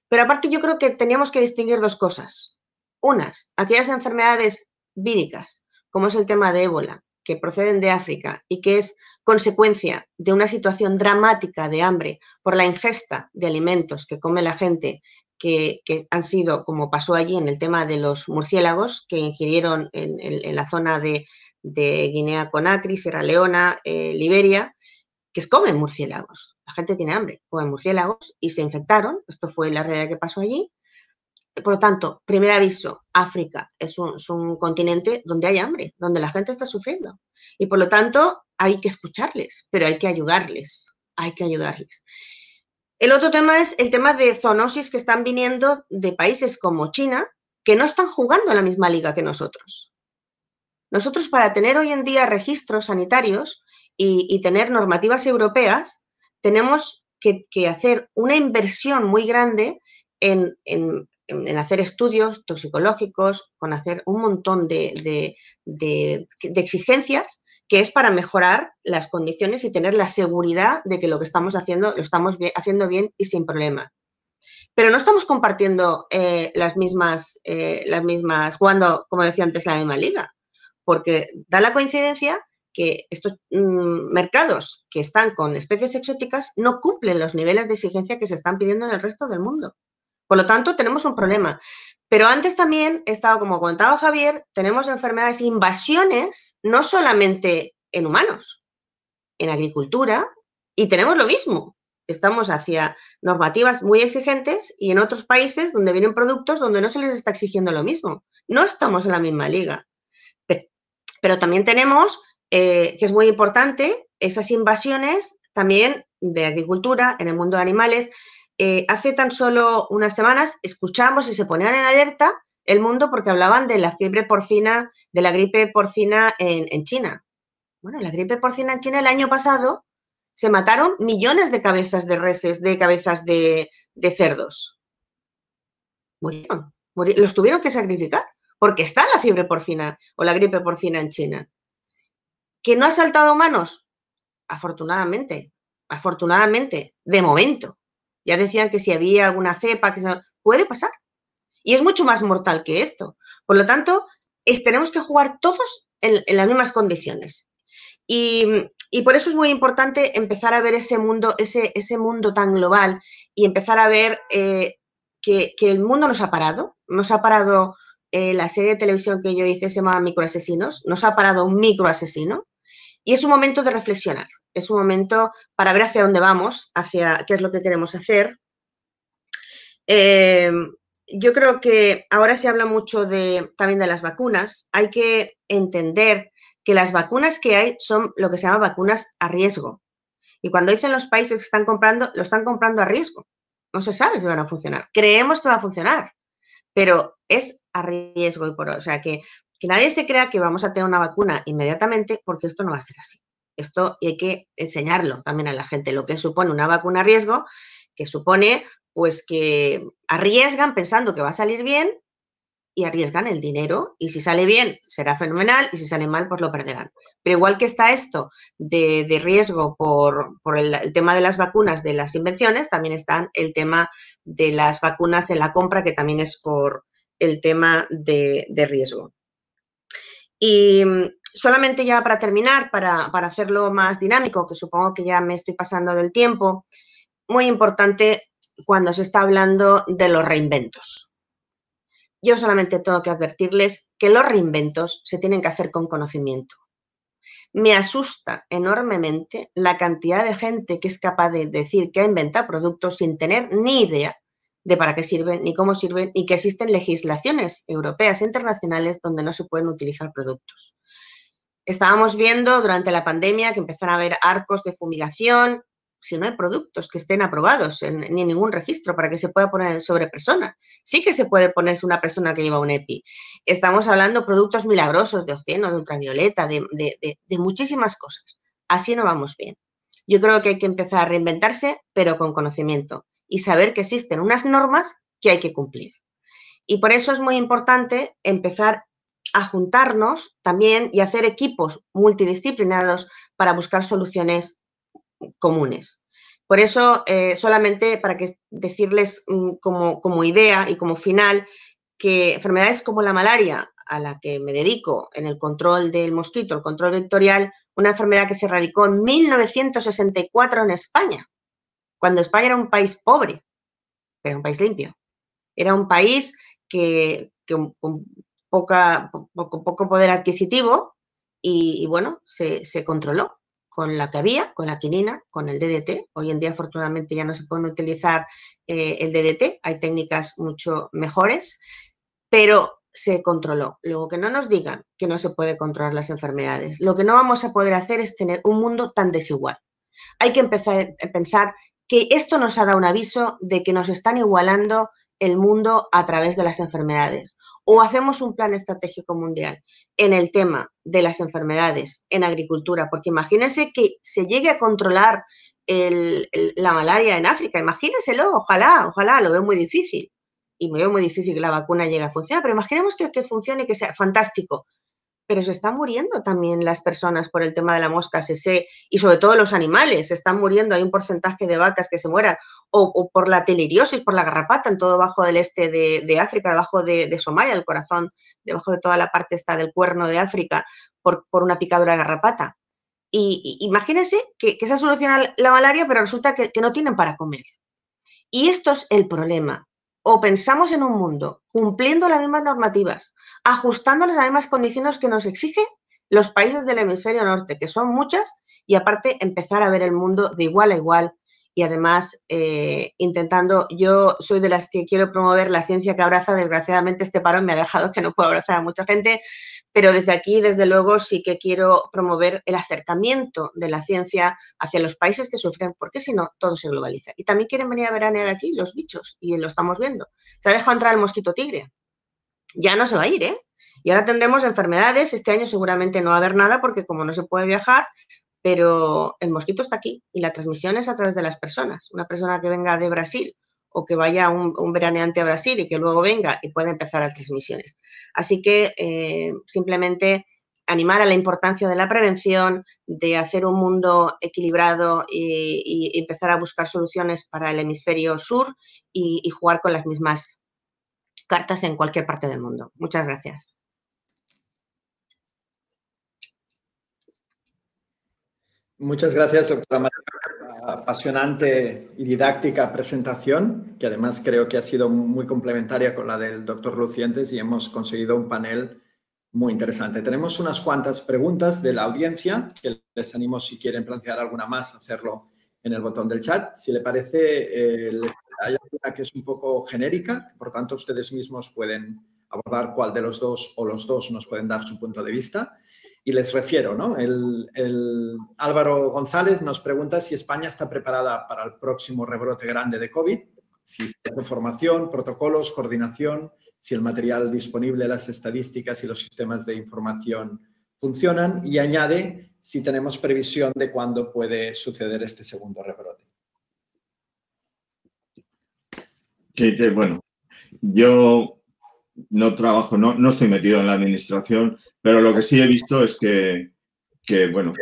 Pero aparte yo creo que teníamos que distinguir dos cosas. Unas, aquellas enfermedades víricas, como es el tema de ébola, que proceden de África y que es consecuencia de una situación dramática de hambre por la ingesta de alimentos que come la gente que han sido, como pasó allí en el tema de los murciélagos que ingirieron en la zona de Guinea-Conakry, Sierra Leona, Liberia, que comen murciélagos. La gente tiene hambre, comen murciélagos y se infectaron. Esto fue la realidad que pasó allí. Por lo tanto, primer aviso, África es un continente donde hay hambre, donde la gente está sufriendo. Y por lo tanto, hay que escucharles, pero hay que ayudarles. Hay que ayudarles. El otro tema es el tema de zoonosis que están viniendo de países como China, que no están jugando en la misma liga que nosotros. Nosotros, para tener hoy en día registros sanitarios y tener normativas europeas, tenemos que hacer una inversión muy grande en hacer estudios toxicológicos, con hacer un montón de exigencias, que es para mejorar las condiciones y tener la seguridad de que lo que estamos haciendo lo estamos haciendo bien y sin problema. Pero no estamos compartiendo las mismas, jugando, como decía antes, la misma liga. Porque da la coincidencia que estos mercados que están con especies exóticas no cumplen los niveles de exigencia que se están pidiendo en el resto del mundo. Por lo tanto, tenemos un problema. Pero antes también, como comentaba Javier, tenemos enfermedades, invasiones, no solamente en humanos, en agricultura, y tenemos lo mismo. Estamos hacia normativas muy exigentes y en otros países donde vienen productos donde no se les está exigiendo lo mismo. No estamos en la misma liga. Pero también tenemos, que es muy importante, esas invasiones también de agricultura en el mundo de animales. Hace tan solo unas semanas escuchamos y se ponían en alerta el mundo porque hablaban de la fiebre porcina, de la gripe porcina en China. Bueno, la gripe porcina en China el año pasado se mataron millones de cabezas de reses, de cabezas de cerdos. Murieron, los tuvieron que sacrificar. Porque está la fiebre porcina o la gripe porcina en China. ¿Que no ha saltado a humanos? Afortunadamente, de momento. Ya decían que si había alguna cepa, puede pasar. Y es mucho más mortal que esto. Por lo tanto, tenemos que jugar todos en las mismas condiciones. Y por eso es muy importante empezar a ver ese mundo tan global y empezar a ver que el mundo nos ha parado la serie de televisión que yo hice se llama Microasesinos, nos ha parado un microasesino y es un momento de reflexionar, es un momento para ver hacia dónde vamos, hacia qué es lo que queremos hacer. Yo creo que ahora se habla mucho también de las vacunas. Hay que entender que las vacunas que hay son lo que se llama vacunas a riesgo. Y cuando dicen los países que están comprando, lo están comprando a riesgo. No se sabe si van a funcionar. Creemos que va a funcionar, pero es a riesgo. O sea, que nadie se crea que vamos a tener una vacuna inmediatamente, porque esto no va a ser así. Esto hay que enseñarlo también a la gente, lo que supone una vacuna a riesgo, que supone pues que arriesgan pensando que va a salir bien y arriesgan el dinero y si sale bien será fenomenal y si sale mal pues lo perderán. Pero igual que está esto de riesgo por el tema de las vacunas de las invenciones, también está el tema de las vacunas en la compra, que también es por el tema de riesgo. Y solamente ya para terminar, para hacerlo más dinámico, que supongo que ya me estoy pasando del tiempo, muy importante cuando se está hablando de los reinventos. Yo solamente tengo que advertirles que los reinventos se tienen que hacer con conocimiento. Me asusta enormemente la cantidad de gente que es capaz de decir que ha inventado productos sin tener ni idea de para qué sirven, ni cómo sirven, y que existen legislaciones europeas e internacionales donde no se pueden utilizar productos. Estábamos viendo durante la pandemia que empezaron a haber arcos de fumigación, si no hay productos que estén aprobados ni en ningún registro para que se pueda poner sobre persona. Sí que se puede ponerse una persona que lleva un EPI. Estamos hablando de productos milagrosos, de ozono, de ultravioleta, de muchísimas cosas. Así no vamos bien. Yo creo que hay que empezar a reinventarse, pero con conocimiento y saber que existen unas normas que hay que cumplir. Y por eso es muy importante empezar a juntarnos también y hacer equipos multidisciplinados para buscar soluciones comunes. Por eso, solamente para decirles como idea y como final, que enfermedades como la malaria, a la que me dedico en el control del mosquito, el control vectorial, una enfermedad que se erradicó en 1964 en España, cuando España era un país pobre, pero un país limpio. Era un país que con poco poder adquisitivo y bueno, se controló con la que había, con la quinina, con el DDT. Hoy en día, afortunadamente, ya no se pueden utilizar el DDT, hay técnicas mucho mejores, pero se controló. Luego, que no nos digan que no se puede controlar las enfermedades. Lo que no vamos a poder hacer es tener un mundo tan desigual. Hay que empezar a pensar que esto nos ha dado un aviso de que nos están igualando el mundo a través de las enfermedades. O hacemos un plan estratégico mundial en el tema de las enfermedades en agricultura, porque imagínense que se llegue a controlar la malaria en África, imagínenselo, ojalá, lo veo muy difícil. Y me veo muy difícil que la vacuna llegue a funcionar, pero imaginemos que funcione y que sea fantástico. Pero se están muriendo también las personas por el tema de la mosca CC y sobre todo los animales, se están muriendo, hay un porcentaje de vacas que se mueran o por la teleriosis, por la garrapata en todo bajo del este de África, debajo de Somalia, el corazón, debajo de toda la parte esta del cuerno de África por una picadura de garrapata. Y imagínense que esa soluciona la malaria, pero resulta que no tienen para comer. Y esto es el problema. O pensamos en un mundo cumpliendo las mismas normativas, ajustándolas a las mismas condiciones que nos exigen los países del hemisferio norte, que son muchas, y aparte empezar a ver el mundo de igual a igual y además intentando, yo soy de las que quiero promover la ciencia que abraza, desgraciadamente este parón me ha dejado que no puedo abrazar a mucha gente, pero desde aquí, desde luego, sí que quiero promover el acercamiento de la ciencia hacia los países que sufren, porque si no, todo se globaliza. Y también quieren venir a veranear aquí los bichos, y lo estamos viendo. Se ha dejado entrar el mosquito tigre. Ya no se va a ir, ¿eh? Y ahora tendremos enfermedades. Este año seguramente no va a haber nada, porque como no se puede viajar, pero el mosquito está aquí y la transmisión es a través de las personas. Una persona que venga de Brasil o que vaya un veraneante a Brasil y que luego venga y pueda empezar las transmisiones. Así que simplemente animar a la importancia de la prevención, de hacer un mundo equilibrado y empezar a buscar soluciones para el hemisferio sur y jugar con las mismas cartas en cualquier parte del mundo. Muchas gracias. Muchas gracias, doctora María, por la apasionante y didáctica presentación, que además creo que ha sido muy complementaria con la del doctor Lucientes y hemos conseguido un panel muy interesante. Tenemos unas cuantas preguntas de la audiencia, que les animo, si quieren plantear alguna más, a hacerlo en el botón del chat. Si le parece, hay alguna que es un poco genérica, por tanto ustedes mismos pueden abordar cuál de los dos o los dos nos pueden dar su punto de vista. Y les refiero, ¿no? El Álvaro González nos pregunta si España está preparada para el próximo rebrote grande de COVID, si hay formación, protocolos, coordinación, si el material disponible, las estadísticas y los sistemas de información funcionan, y añade si tenemos previsión de cuándo puede suceder este segundo rebrote. Bueno, yo no trabajo, no estoy metido en la administración, pero lo que sí he visto es que bueno,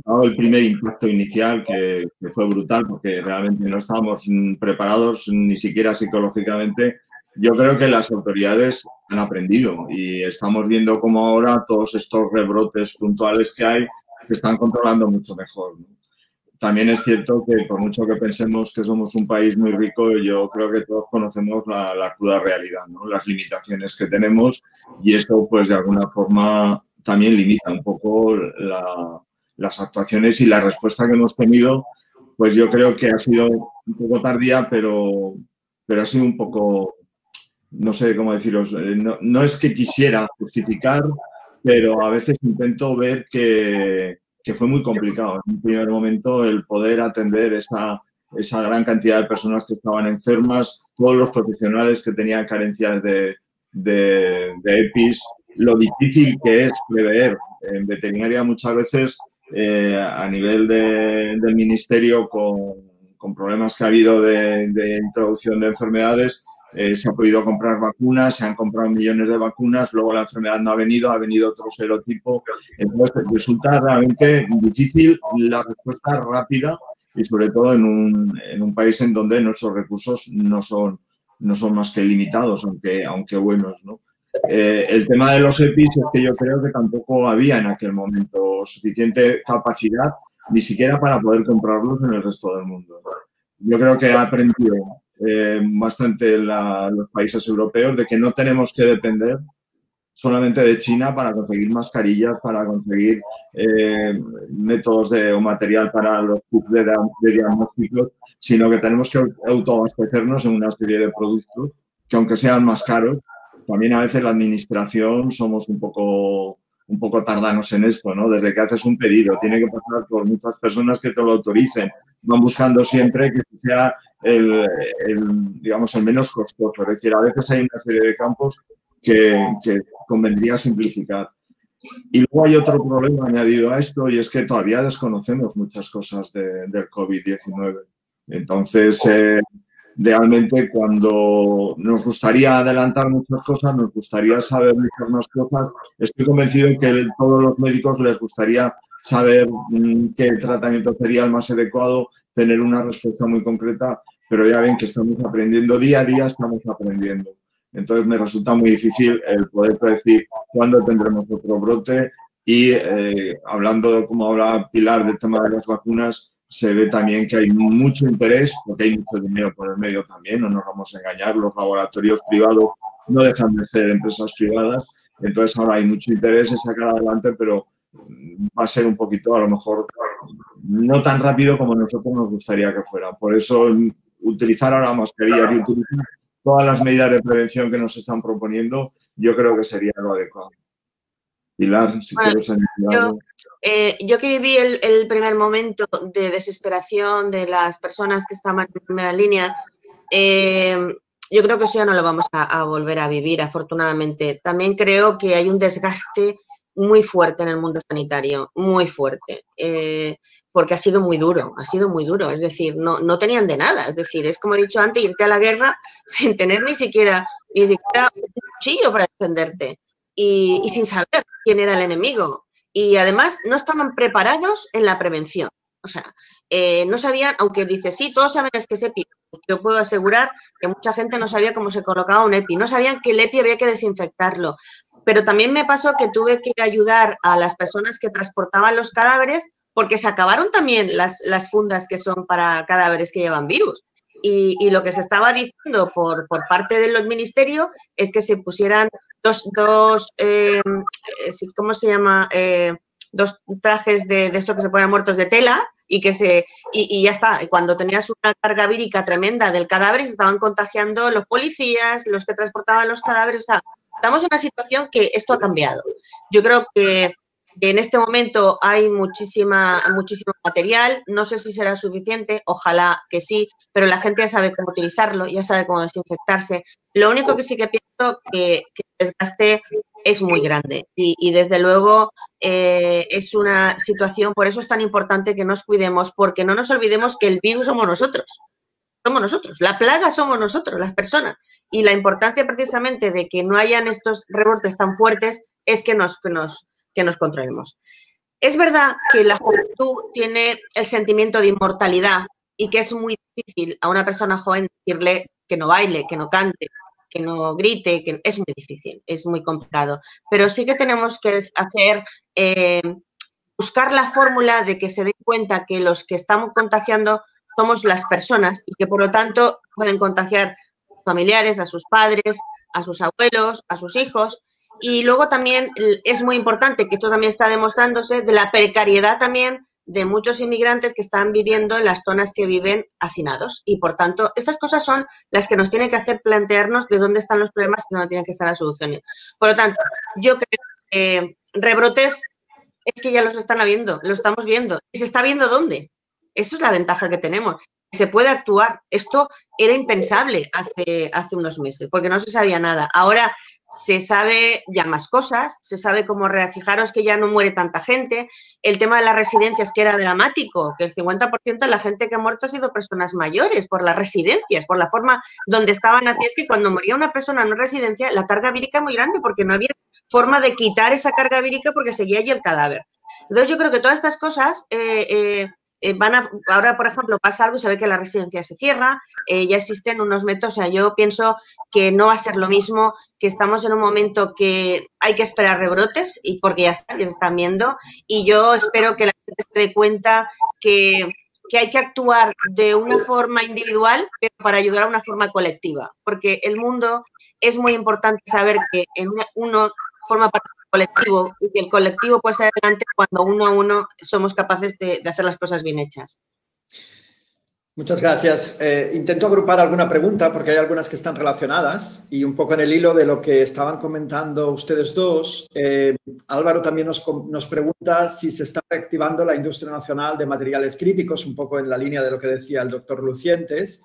dado el primer impacto inicial, que fue brutal, porque realmente no estábamos preparados ni siquiera psicológicamente, yo creo que las autoridades han aprendido y estamos viendo cómo ahora todos estos rebrotes puntuales que hay se están controlando mucho mejor, ¿no? También es cierto que por mucho que pensemos que somos un país muy rico, yo creo que todos conocemos la cruda realidad, ¿no? Las limitaciones que tenemos, y esto pues de alguna forma también limita un poco las actuaciones, y la respuesta que hemos tenido, pues yo creo que ha sido un poco tardía, pero ha sido un poco, no sé cómo deciros, no es que quisiera justificar, pero a veces intento ver que fue muy complicado en un primer momento el poder atender esa gran cantidad de personas que estaban enfermas, todos los profesionales que tenían carencias de EPIs, lo difícil que es prever. En veterinaria muchas veces a nivel del ministerio, con problemas que ha habido de introducción de enfermedades, se ha podido comprar vacunas, se han comprado millones de vacunas, luego la enfermedad no ha venido otro serotipo. Entonces resulta realmente difícil la respuesta rápida, y sobre todo en un país en donde nuestros recursos no son más que limitados, aunque buenos, ¿no? El tema de los EPIs es que yo creo que tampoco había en aquel momento suficiente capacidad ni siquiera para poder comprarlos en el resto del mundo. Yo creo que ha aprendido bastante los países europeos de que no tenemos que depender solamente de China para conseguir mascarillas, para conseguir métodos o material para los kits de diagnósticos, sino que tenemos que autoabastecernos en una serie de productos que, aunque sean más caros, también a veces la administración somos un poco tardanos en esto, ¿no? Desde que haces un pedido, tiene que pasar por muchas personas que te lo autoricen. Van buscando siempre que sea digamos, el menos costoso. Es decir, a veces hay una serie de campos que convendría simplificar. Y luego hay otro problema añadido a esto, y es que todavía desconocemos muchas cosas del COVID-19. Entonces, realmente cuando nos gustaría adelantar muchas cosas, nos gustaría saber muchas más cosas, estoy convencido de que a todos los médicos les gustaría saber qué tratamiento sería el más adecuado, tener una respuesta muy concreta, pero ya ven que estamos aprendiendo, día a día estamos aprendiendo. Entonces me resulta muy difícil el poder predecir cuándo tendremos otro brote, y hablando, como hablaba Pilar, del tema de las vacunas, se ve también que hay mucho interés, porque hay mucho dinero por el medio también, no nos vamos a engañar, los laboratorios privados no dejan de ser empresas privadas, entonces ahora hay mucho interés en sacar adelante, pero va a ser un poquito, a lo mejor, no tan rápido como nosotros nos gustaría que fuera. Por eso, utilizar ahora mascarillas y utilizar todas las medidas de prevención que nos están proponiendo, yo creo que sería lo adecuado. Pilar, si quieres añadir algo. Yo que viví el primer momento de desesperación de las personas que estaban en primera línea, yo creo que eso ya no lo vamos a volver a vivir, afortunadamente. También creo que hay un desgaste muy fuerte en el mundo sanitario, muy fuerte, porque ha sido muy duro, es decir, no tenían de nada, es decir, es como he dicho antes, irte a la guerra sin tener ni siquiera un cuchillo para defenderte y sin saber quién era el enemigo, y además no estaban preparados en la prevención, o sea, no sabían, aunque dices, sí, todos saben es que es EPI, yo puedo asegurar que mucha gente no sabía cómo se colocaba un EPI, no sabían que el EPI había que desinfectarlo. Pero también me pasó que tuve que ayudar a las personas que transportaban los cadáveres, porque se acabaron también las fundas que son para cadáveres que llevan virus. Y lo que se estaba diciendo por parte del ministerio es que se pusieran dos ¿cómo se llama? Dos trajes de esto que se ponen muertos de tela, y ya está. Y cuando tenías una carga vírica tremenda del cadáver, se estaban contagiando los policías, los que transportaban los cadáveres. O sea, estamos en una situación que esto ha cambiado. Yo creo que en este momento hay muchísimo material, no sé si será suficiente, ojalá que sí, pero la gente ya sabe cómo utilizarlo, ya sabe cómo desinfectarse. Lo único que sí que pienso que el desgaste es muy grande, y desde luego es una situación, por eso es tan importante que nos cuidemos, porque no nos olvidemos que el virus somos nosotros, la plaga somos nosotros, las personas, Y la importancia precisamente de que no hayan estos rebrotes tan fuertes es que nos controlemos. Es verdad que la juventud tiene el sentimiento de inmortalidad y que es muy difícil a una persona joven decirle que no baile, que no cante, que no grite, que es muy difícil, es muy complicado. Pero sí que tenemos que hacer, buscar la fórmula de que se den cuenta que los que estamos contagiando somos las personas y que por lo tanto pueden contagiar a sus familiares, a sus padres, a sus abuelos, a sus hijos. Y luego también es muy importante, que esto también está demostrándose, de la precariedad también de muchos inmigrantes que están viviendo en las zonas que viven hacinados. Y, por tanto, estas cosas son las que nos tienen que hacer plantearnos de dónde están los problemas y dónde tienen que estar las soluciones. Por lo tanto, yo creo que rebrotes es que ya los están habiendo, lo estamos viendo. ¿Y se está viendo dónde? Eso es la ventaja que tenemos. Se puede actuar. Esto era impensable hace unos meses, porque no se sabía nada. Ahora se sabe ya más cosas, se sabe cómo fijaros que ya no muere tanta gente. El tema de las residencias, que era dramático, que el 50% de la gente que ha muerto ha sido personas mayores por las residencias, por la forma donde estaban. Así es que cuando moría una persona en una residencia, la carga vírica es muy grande porque no había forma de quitar esa carga vírica porque seguía allí el cadáver. Entonces yo creo que todas estas cosas ahora, por ejemplo, pasa algo y se ve que la residencia se cierra, ya existen unos métodos. O sea, yo pienso que no va a ser lo mismo, que estamos en un momento que hay que esperar rebrotes y porque ya se están viendo, y yo espero que la gente se dé cuenta que hay que actuar de una forma individual, pero para ayudar a una forma colectiva, porque el mundo es muy importante saber que uno forma parte del colectivo y que el colectivo puede ser adelante cuando uno a uno somos capaces de hacer las cosas bien hechas. Muchas gracias. Intento agrupar alguna pregunta porque hay algunas que están relacionadas y un poco en el hilo de lo que estaban comentando ustedes dos. Álvaro también nos pregunta si se está reactivando la industria nacional de materiales críticos, un poco en la línea de lo que decía el doctor Lucientes,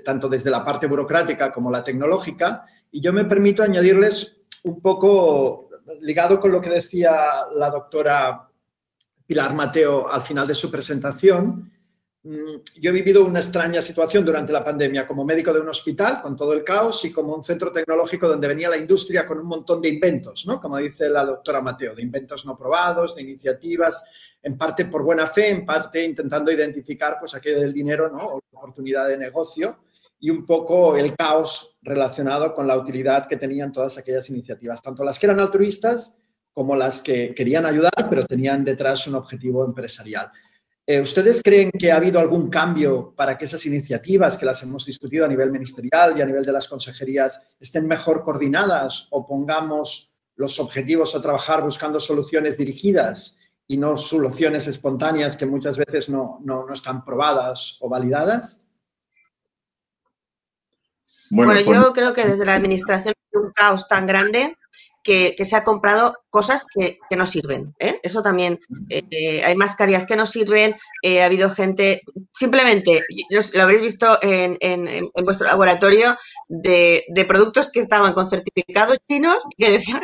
tanto desde la parte burocrática como la tecnológica. Y yo me permito añadirles un poco ligado con lo que decía la doctora Pilar Mateo al final de su presentación. Yo he vivido una extraña situación durante la pandemia como médico de un hospital con todo el caos y como un centro tecnológico donde venía la industria con un montón de inventos, ¿no? Como dice la doctora Mateo, de inventos no probados, de iniciativas, en parte por buena fe, en parte intentando identificar pues aquello del dinero, ¿no? O la oportunidad de negocio y un poco el caos relacionado con la utilidad que tenían todas aquellas iniciativas, tanto las que eran altruistas como las que querían ayudar pero tenían detrás un objetivo empresarial. ¿Ustedes creen que ha habido algún cambio para que esas iniciativas que las hemos discutido a nivel ministerial y a nivel de las consejerías estén mejor coordinadas o pongamos los objetivos a trabajar buscando soluciones dirigidas y no soluciones espontáneas que muchas veces no están probadas o validadas? Bueno, yo creo que desde la administración hay un caos tan grande que se ha comprado cosas que no sirven, ¿eh? Eso también, hay mascarillas que no sirven, ha habido gente, simplemente, lo habréis visto en vuestro laboratorio, de productos que estaban con certificados chinos, que decían,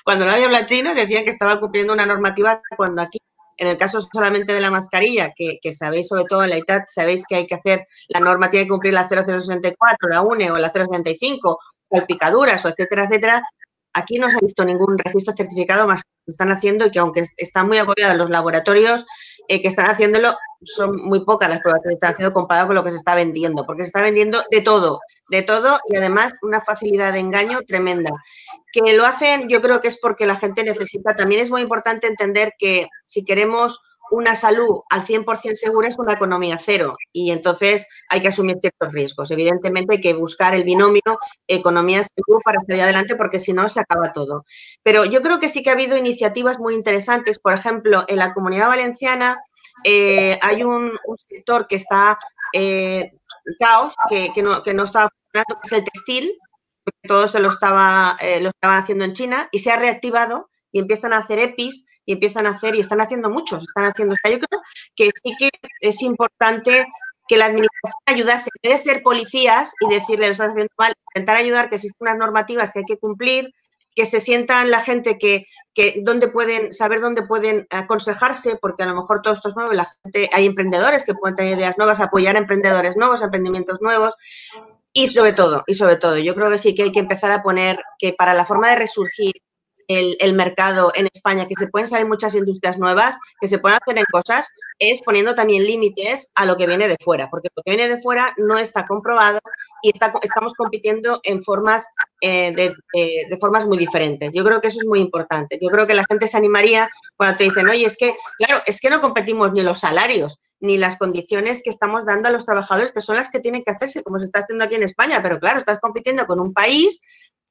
cuando nadie habla chino, decían que estaban cumpliendo una normativa, cuando aquí, en el caso solamente de la mascarilla, que sabéis, sobre todo en la ITAT, sabéis que hay que hacer la norma, tiene que cumplir la 0064, la UNE o la 065, salpicaduras o etcétera, etcétera. Aquí no se ha visto ningún registro certificado más que están haciendo y que aunque están muy agobiados los laboratorios que están haciéndolo, son muy pocas las pruebas que se están haciendo comparado con lo que se está vendiendo, porque se está vendiendo de todo y además una facilidad de engaño tremenda. Que lo hacen, yo creo que es porque la gente necesita. También es muy importante entender que si queremos una salud al 100% segura es una economía cero y entonces hay que asumir ciertos riesgos. Evidentemente hay que buscar el binomio economía-salud para salir adelante porque si no se acaba todo. Pero yo creo que sí que ha habido iniciativas muy interesantes. Por ejemplo, en la Comunidad Valenciana hay un sector que está caos, que no estaba funcionando, que es el textil, porque todo se lo estaban haciendo en China y se ha reactivado y empiezan a hacer EPIs y empiezan a hacer, y están haciendo muchos, están haciendo. O sea, yo creo que sí que es importante que la administración ayudase, en vez de ser policías y decirle, lo estás haciendo mal, intentar ayudar, que existen unas normativas que hay que cumplir, que se sientan la gente que saber dónde pueden aconsejarse, porque a lo mejor todo esto es nuevo, hay emprendedores que pueden tener ideas nuevas, apoyar a emprendedores nuevos, emprendimientos nuevos. Y sobre todo, yo creo que sí que hay que empezar a poner que para la forma de resurgir el mercado en España, que se pueden salir muchas industrias nuevas, que se pueden hacer en cosas, es poniendo también límites a lo que viene de fuera, porque lo que viene de fuera no está comprobado y estamos compitiendo en formas de formas muy diferentes. Yo creo que eso es muy importante. Yo creo que la gente se animaría cuando te dicen, oye, es que, claro, es que no competimos ni los salarios, ni las condiciones que estamos dando a los trabajadores, que son las que tienen que hacerse, como se está haciendo aquí en España, pero claro, estás compitiendo con un país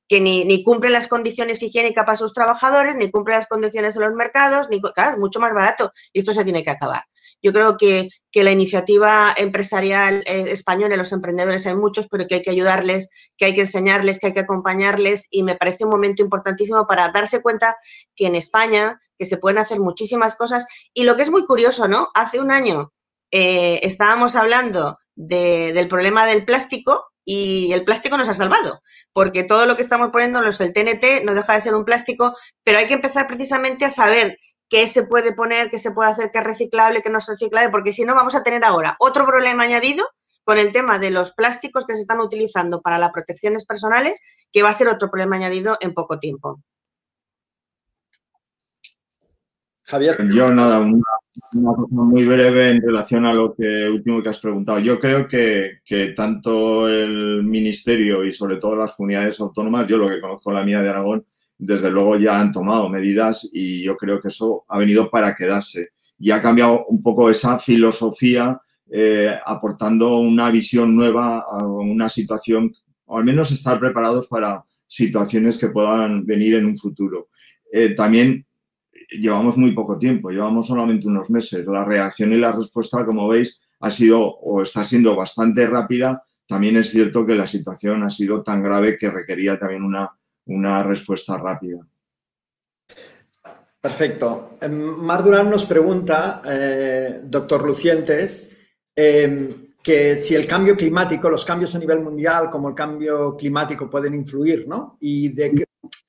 que ni cumple las condiciones higiénicas para sus trabajadores, ni cumple las condiciones en los mercados, claro, es mucho más barato y esto se tiene que acabar. Yo creo que la iniciativa empresarial española, los emprendedores hay muchos, pero que hay que ayudarles, que hay que enseñarles, que hay que acompañarles y me parece un momento importantísimo para darse cuenta que en España que se pueden hacer muchísimas cosas y lo que es muy curioso, ¿no? Hace un año estábamos hablando del problema del plástico y el plástico nos ha salvado, porque todo lo que estamos poniéndonos, el TNT, no deja de ser un plástico, pero hay que empezar precisamente a saber qué se puede poner, qué se puede hacer, qué es reciclable, qué no es reciclable, porque si no vamos a tener ahora otro problema añadido con el tema de los plásticos que se están utilizando para las protecciones personales, que va a ser otro problema añadido en poco tiempo. Javier. Yo nada, una cosa muy breve en relación a lo último que has preguntado. Yo creo que tanto el Ministerio y sobre todo las comunidades autónomas, yo lo que conozco la mía de Aragón, desde luego ya han tomado medidas y yo creo que eso ha venido para quedarse. Y ha cambiado un poco esa filosofía aportando una visión nueva a una situación, o al menos estar preparados para situaciones que puedan venir en un futuro. También llevamos muy poco tiempo, llevamos solamente unos meses. La reacción y la respuesta, como veis, ha sido o está siendo bastante rápida. También es cierto que la situación ha sido tan grave que requería también una respuesta rápida. Perfecto. Mar Durán nos pregunta, doctor Lucientes, que si el cambio climático, los cambios a nivel mundial como el cambio climático pueden influir, ¿no? Y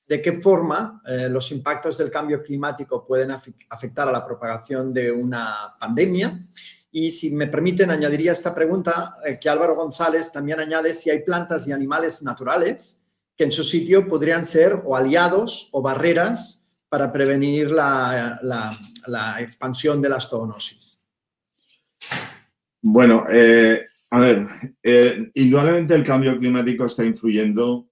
de qué forma los impactos del cambio climático pueden afectar a la propagación de una pandemia. Y si me permiten, añadiría esta pregunta que Álvaro González también añade si hay plantas y animales naturales que en su sitio podrían ser o aliados o barreras para prevenir la expansión de la zoonosis. Bueno, a ver, indudablemente el cambio climático está influyendo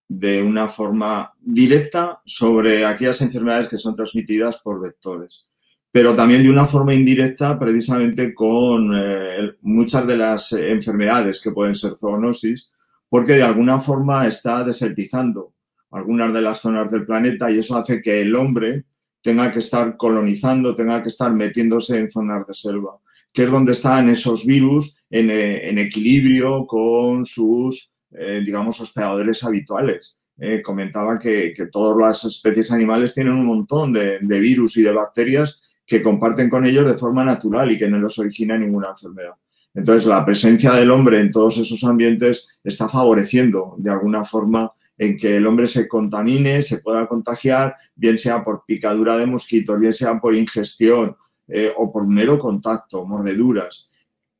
de una forma directa sobre aquellas enfermedades que son transmitidas por vectores, pero también de una forma indirecta precisamente con muchas de las enfermedades que pueden ser zoonosis, porque de alguna forma está desertizando algunas de las zonas del planeta y eso hace que el hombre tenga que estar colonizando, tenga que estar metiéndose en zonas de selva, que es donde están esos virus en equilibrio con sus digamos, hospedadores habituales. Comentaba que todas las especies animales tienen un montón de virus y de bacterias que comparten con ellos de forma natural y que no les origina ninguna enfermedad. Entonces, la presencia del hombre en todos esos ambientes está favoreciendo de alguna forma en que el hombre se contamine, se pueda contagiar, bien sea por picadura de mosquitos, bien sea por ingestión o por mero contacto, mordeduras.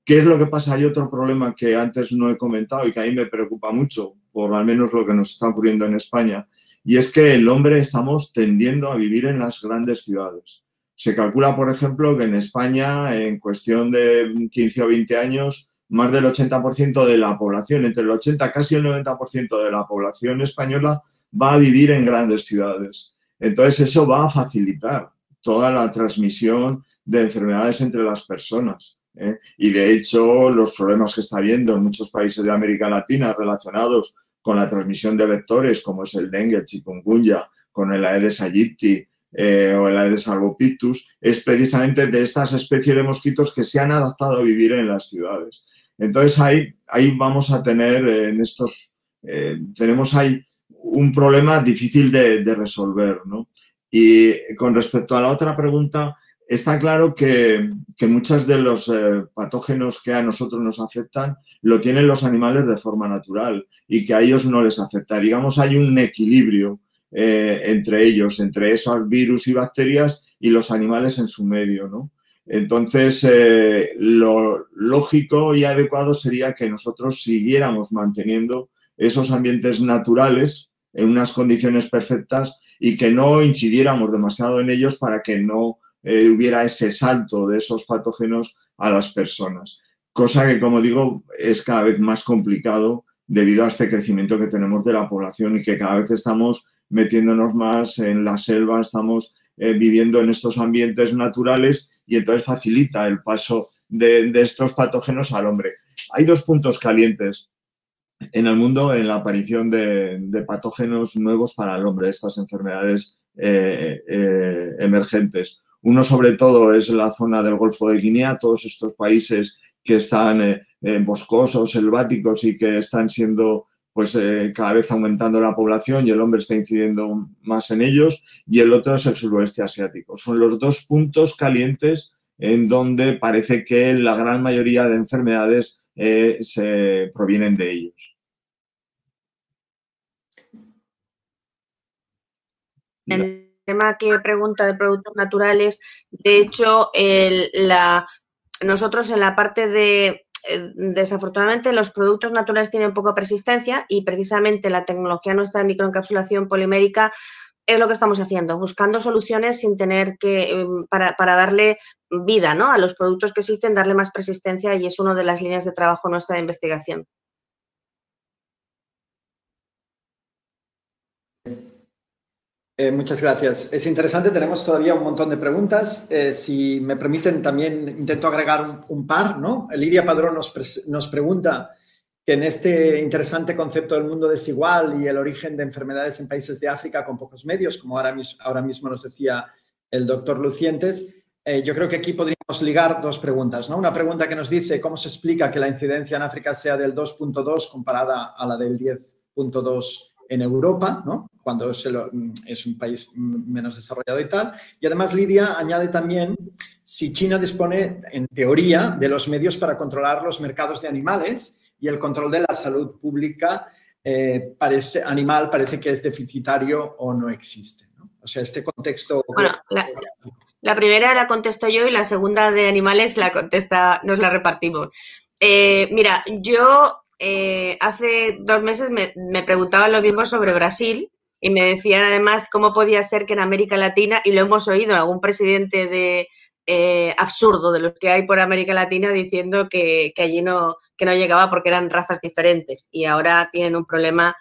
¿Qué es lo que pasa? Hay otro problema que antes no he comentado y que a mí me preocupa mucho, por al menos lo que nos está ocurriendo en España, y es que el hombre estamos tendiendo a vivir en las grandes ciudades. Se calcula, por ejemplo, que en España, en cuestión de 15 o 20 años, más del 80% de la población, entre el 80 casi el 90% de la población española va a vivir en grandes ciudades. Entonces, eso va a facilitar toda la transmisión de enfermedades entre las personas. Y de hecho los problemas que está habiendo en muchos países de América Latina relacionados con la transmisión de vectores como es el dengue, el chikungunya, con el Aedes aegypti o el Aedes albopictus, es precisamente de estas especies de mosquitos que se han adaptado a vivir en las ciudades. Entonces ahí vamos a tener tenemos ahí un problema difícil de resolver, ¿no? Y con respecto a la otra pregunta, está claro que muchos de los patógenos que a nosotros nos afectan lo tienen los animales de forma natural y que a ellos no les afecta. Digamos, hay un equilibrio entre ellos, entre esos virus y bacterias y los animales en su medio, ¿no? Entonces, lo lógico y adecuado sería que nosotros siguiéramos manteniendo esos ambientes naturales en unas condiciones perfectas y que no incidiéramos demasiado en ellos para que no hubiera ese salto de esos patógenos a las personas. Cosa que, como digo, es cada vez más complicado debido a este crecimiento que tenemos de la población y que cada vez estamos metiéndonos más en la selva, estamos viviendo en estos ambientes naturales y entonces facilita el paso de estos patógenos al hombre. Hay dos puntos calientes en el mundo en la aparición de patógenos nuevos para el hombre, estas enfermedades emergentes. Uno, sobre todo, es la zona del Golfo de Guinea, todos estos países que están boscosos, selváticos y que están siendo pues cada vez aumentando la población y el hombre está incidiendo más en ellos, y el otro es el suroeste asiático. Son los dos puntos calientes en donde parece que la gran mayoría de enfermedades se provienen de ellos. El tema que pregunta de productos naturales, de hecho, nosotros en la parte de... Desafortunadamente, los productos naturales tienen poca persistencia y precisamente la tecnología nuestra de microencapsulación polimérica es lo que estamos haciendo, buscando soluciones sin tener que, para darle vida, ¿no?, a los productos que existen, darle más persistencia, y es una de las líneas de trabajo nuestra de investigación. Muchas gracias. Es interesante, tenemos todavía un montón de preguntas. Si me permiten, también intento agregar un par, ¿no? Lidia Padrón nos pregunta que en este interesante concepto del mundo desigual y el origen de enfermedades en países de África con pocos medios, como ahora mismo nos decía el doctor Lucientes, yo creo que aquí podríamos ligar dos preguntas, ¿no? Una pregunta que nos dice cómo se explica que la incidencia en África sea del 2.2 comparada a la del 10.2 en Europa, ¿no?, cuando es un país menos desarrollado y tal. Y además Lidia añade también si China dispone, en teoría, de los medios para controlar los mercados de animales y el control de la salud pública animal parece que es deficitario o no existe, ¿no? O sea, este contexto... Bueno, la primera la contesto yo y la segunda de animales nos la repartimos. Mira, yo... hace 2 meses me preguntaban lo mismo sobre Brasil y me decían además cómo podía ser que en América Latina, y lo hemos oído, algún presidente absurdo de los que hay por América Latina diciendo que allí no llegaba porque eran razas diferentes, y ahora tienen un problema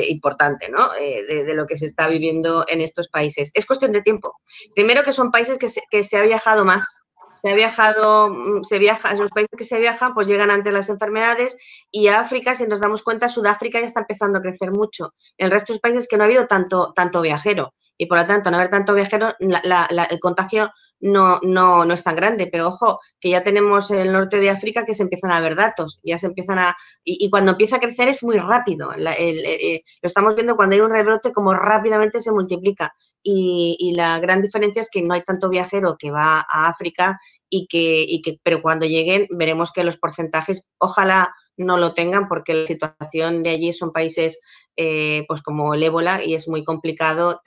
importante, ¿no?, de lo que se está viviendo en estos países. Es cuestión de tiempo. Primero, que son países que se ha viajado más. Los países que se viajan pues llegan antes las enfermedades, y África, si nos damos cuenta, Sudáfrica ya está empezando a crecer mucho. En el resto de los países que no ha habido tanto viajero, y por lo tanto, no haber tanto viajero, el contagio no es tan grande. Pero ojo, que ya tenemos el norte de África que se empiezan a ver datos, ya se empiezan y cuando empieza a crecer es muy rápido. Lo estamos viendo cuando hay un rebrote, como rápidamente se multiplica. Y la gran diferencia es que no hay tanto viajero que va a África pero cuando lleguen veremos que los porcentajes ojalá no lo tengan, porque la situación de allí son países pues como el ébola, y es muy complicado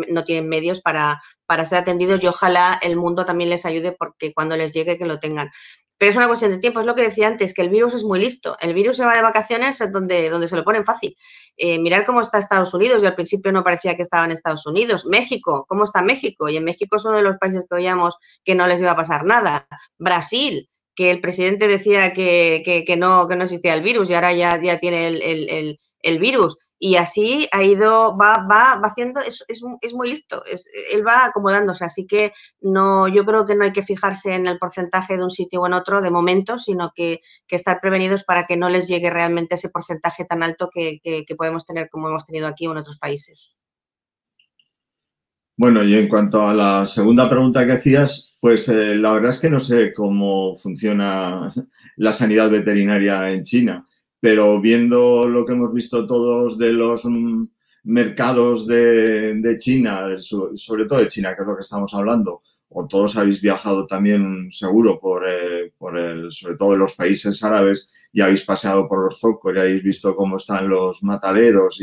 no tienen medios para ser atendidos, y ojalá el mundo también les ayude porque cuando les llegue que lo tengan. Pero es una cuestión de tiempo, es lo que decía antes, que el virus es muy listo. El virus se va de vacaciones donde se lo ponen fácil. Mirar cómo está Estados Unidos, y al principio no parecía que estaba en Estados Unidos. México, ¿cómo está México? Y en México es uno de los países que oíamos que no les iba a pasar nada. Brasil, que el presidente decía que no existía el virus, y ahora ya tiene el virus. Y así ha ido, va haciendo, es muy listo, él va acomodándose, así que yo creo que no hay que fijarse en el porcentaje de un sitio o en otro de momento, sino que estar prevenidos para que no les llegue realmente ese porcentaje tan alto que podemos tener como hemos tenido aquí o en otros países. Bueno, y en cuanto a la segunda pregunta que hacías, pues la verdad es que no sé cómo funciona la sanidad veterinaria en China. Pero viendo lo que hemos visto todos de los mercados de China, sobre todo de China, que es lo que estamos hablando, o todos habéis viajado también seguro sobre todo en los países árabes, y habéis paseado por los zocos y habéis visto cómo están los mataderos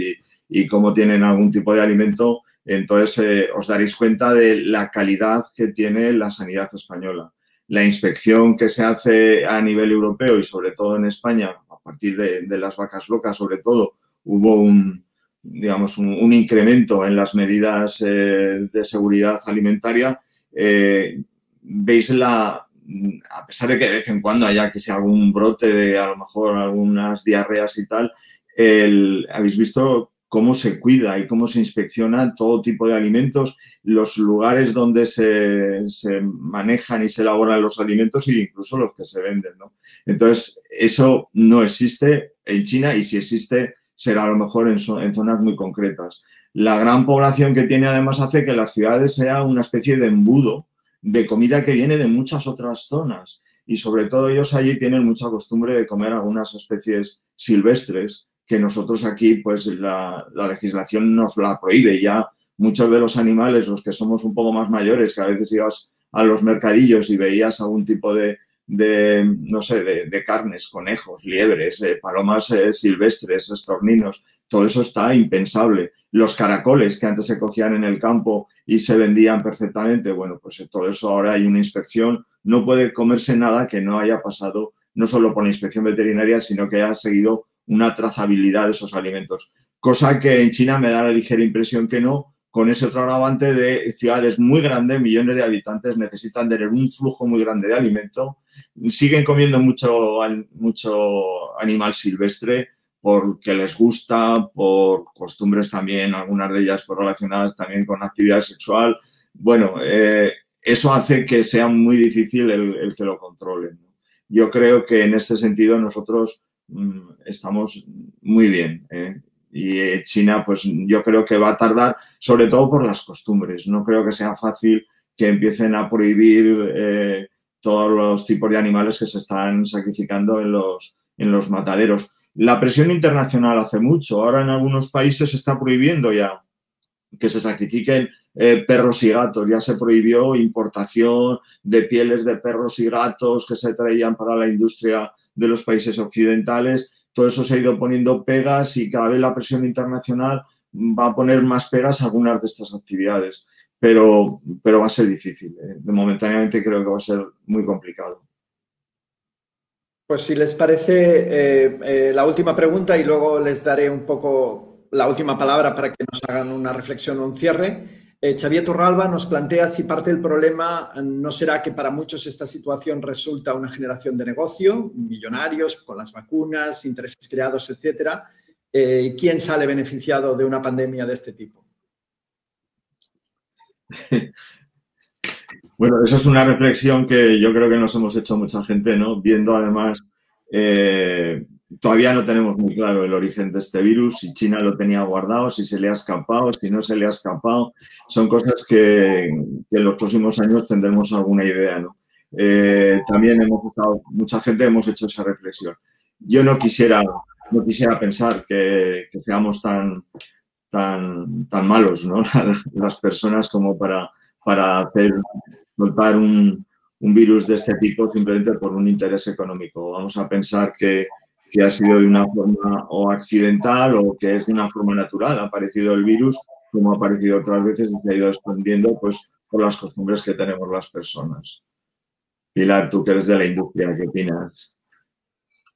y cómo tienen algún tipo de alimento, Entonces, os daréis cuenta de la calidad que tiene la sanidad española. La inspección que se hace a nivel europeo y sobre todo en España, a partir de las vacas locas, sobre todo, hubo un incremento en las medidas de seguridad alimentaria. Veis a pesar de que de vez en cuando haya que sea algún brote de a lo mejor algunas diarreas y tal, habéis visto cómo se cuida y cómo se inspecciona todo tipo de alimentos, los lugares donde se manejan y se elaboran los alimentos e incluso los que se venden, ¿no? Entonces, eso no existe en China y si existe será a lo mejor en zonas muy concretas. La gran población que tiene además hace que las ciudades sea una especie de embudo de comida que viene de muchas otras zonas y sobre todo ellos allí tienen mucha costumbre de comer algunas especies silvestres que nosotros aquí, pues la legislación nos la prohíbe. Ya muchos de los animales, los que somos un poco más mayores, que a veces ibas a los mercadillos y veías algún tipo de carnes, conejos, liebres, palomas silvestres, estorninos, todo eso está impensable. Los caracoles que antes se cogían en el campo y se vendían perfectamente, bueno, pues todo eso ahora hay una inspección. No puede comerse nada que no haya pasado no solo por la inspección veterinaria, sino que haya seguido una trazabilidad de esos alimentos. Cosa que en China me da la ligera impresión que no, con ese otro agravante de ciudades muy grandes, millones de habitantes, necesitan tener un flujo muy grande de alimento. Siguen comiendo mucho animal silvestre porque les gusta, por costumbres también, algunas de ellas relacionadas también con actividad sexual. Bueno, eso hace que sea muy difícil el que lo controlen, ¿no? Yo creo que en este sentido nosotros estamos muy bien, y China, pues yo creo que va a tardar, sobre todo por las costumbres. No creo que sea fácil que empiecen a prohibir todos los tipos de animales que se están sacrificando en los mataderos. La presión internacional hace mucho. Ahora en algunos países se está prohibiendo ya que se sacrifiquen perros y gatos. Ya se prohibió importación de pieles de perros y gatos que se traían para la industria de los países occidentales. Todo eso se ha ido poniendo pegas y cada vez la presión internacional va a poner más pegas a algunas de estas actividades. Pero va a ser difícil. Momentáneamente creo que va a ser muy complicado. Pues si les parece, la última pregunta y luego les daré un poco la última palabra para que nos hagan una reflexión o un cierre. Xavier Torralba nos plantea si parte del problema no será que para muchos esta situación resulta una generación de negocio, millonarios con las vacunas, intereses creados, etcétera. ¿Quién sale beneficiado de una pandemia de este tipo? Bueno, esa es una reflexión que yo creo que nos hemos hecho mucha gente, ¿no? Viendo además, todavía no tenemos muy claro el origen de este virus, si China lo tenía guardado, si se le ha escapado, si no se le ha escapado. Son cosas que en los próximos años tendremos alguna idea, ¿no? También mucha gente hemos hecho esa reflexión. Yo no quisiera pensar que seamos tan malos, ¿no? Las personas como para soltar un virus de este tipo simplemente por un interés económico. Vamos a pensar que ha sido de una forma o accidental o que es de una forma natural. Ha aparecido el virus, como ha aparecido otras veces, y se ha ido expandiendo pues, por las costumbres que tenemos las personas. Pilar, tú que eres de la industria, ¿qué opinas?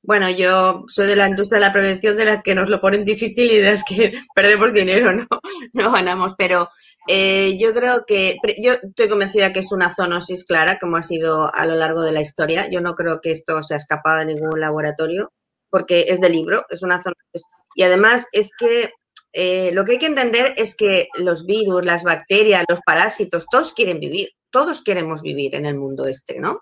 Bueno, yo soy de la industria de la prevención, de las que nos lo ponen difícil y de las que perdemos dinero, no ganamos, pero yo creo que, yo estoy convencida que es una zoonosis clara, como ha sido a lo largo de la historia. Yo no creo que esto se ha escapado de ningún laboratorio, porque es de libro, es una zoonosis. Y además es que lo que hay que entender es que los virus, las bacterias, los parásitos, todos quieren vivir, todos queremos vivir en el mundo este, ¿no?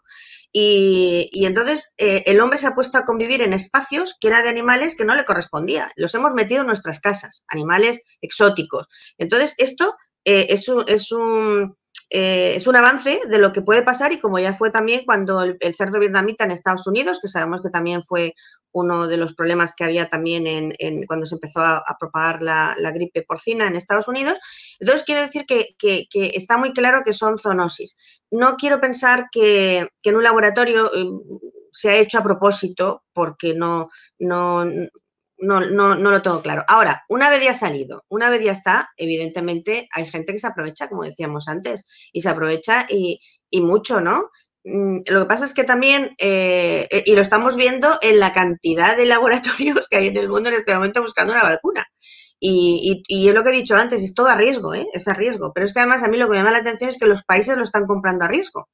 Y entonces el hombre se ha puesto a convivir en espacios que eran de animales que no le correspondía. Los hemos metido en nuestras casas, animales exóticos. Entonces esto es un avance de lo que puede pasar, y como ya fue también cuando el cerdo vietnamita en Estados Unidos, que sabemos que también fue uno de los problemas que había también cuando se empezó a propagar la gripe porcina en Estados Unidos. Entonces, quiero decir que está muy claro que son zoonosis. No quiero pensar que en un laboratorio se ha hecho a propósito, porque no no lo tengo claro. Ahora, una vez ya ha salido, una vez ya está, evidentemente hay gente que se aprovecha, como decíamos antes, y se aprovecha y mucho, ¿no? Lo que pasa es que también, y lo estamos viendo en la cantidad de laboratorios que hay en el mundo en este momento buscando una vacuna. Y es lo que he dicho antes, es todo a riesgo, es a riesgo. Pero es que además a mí lo que me llama la atención es que los países lo están comprando a riesgo.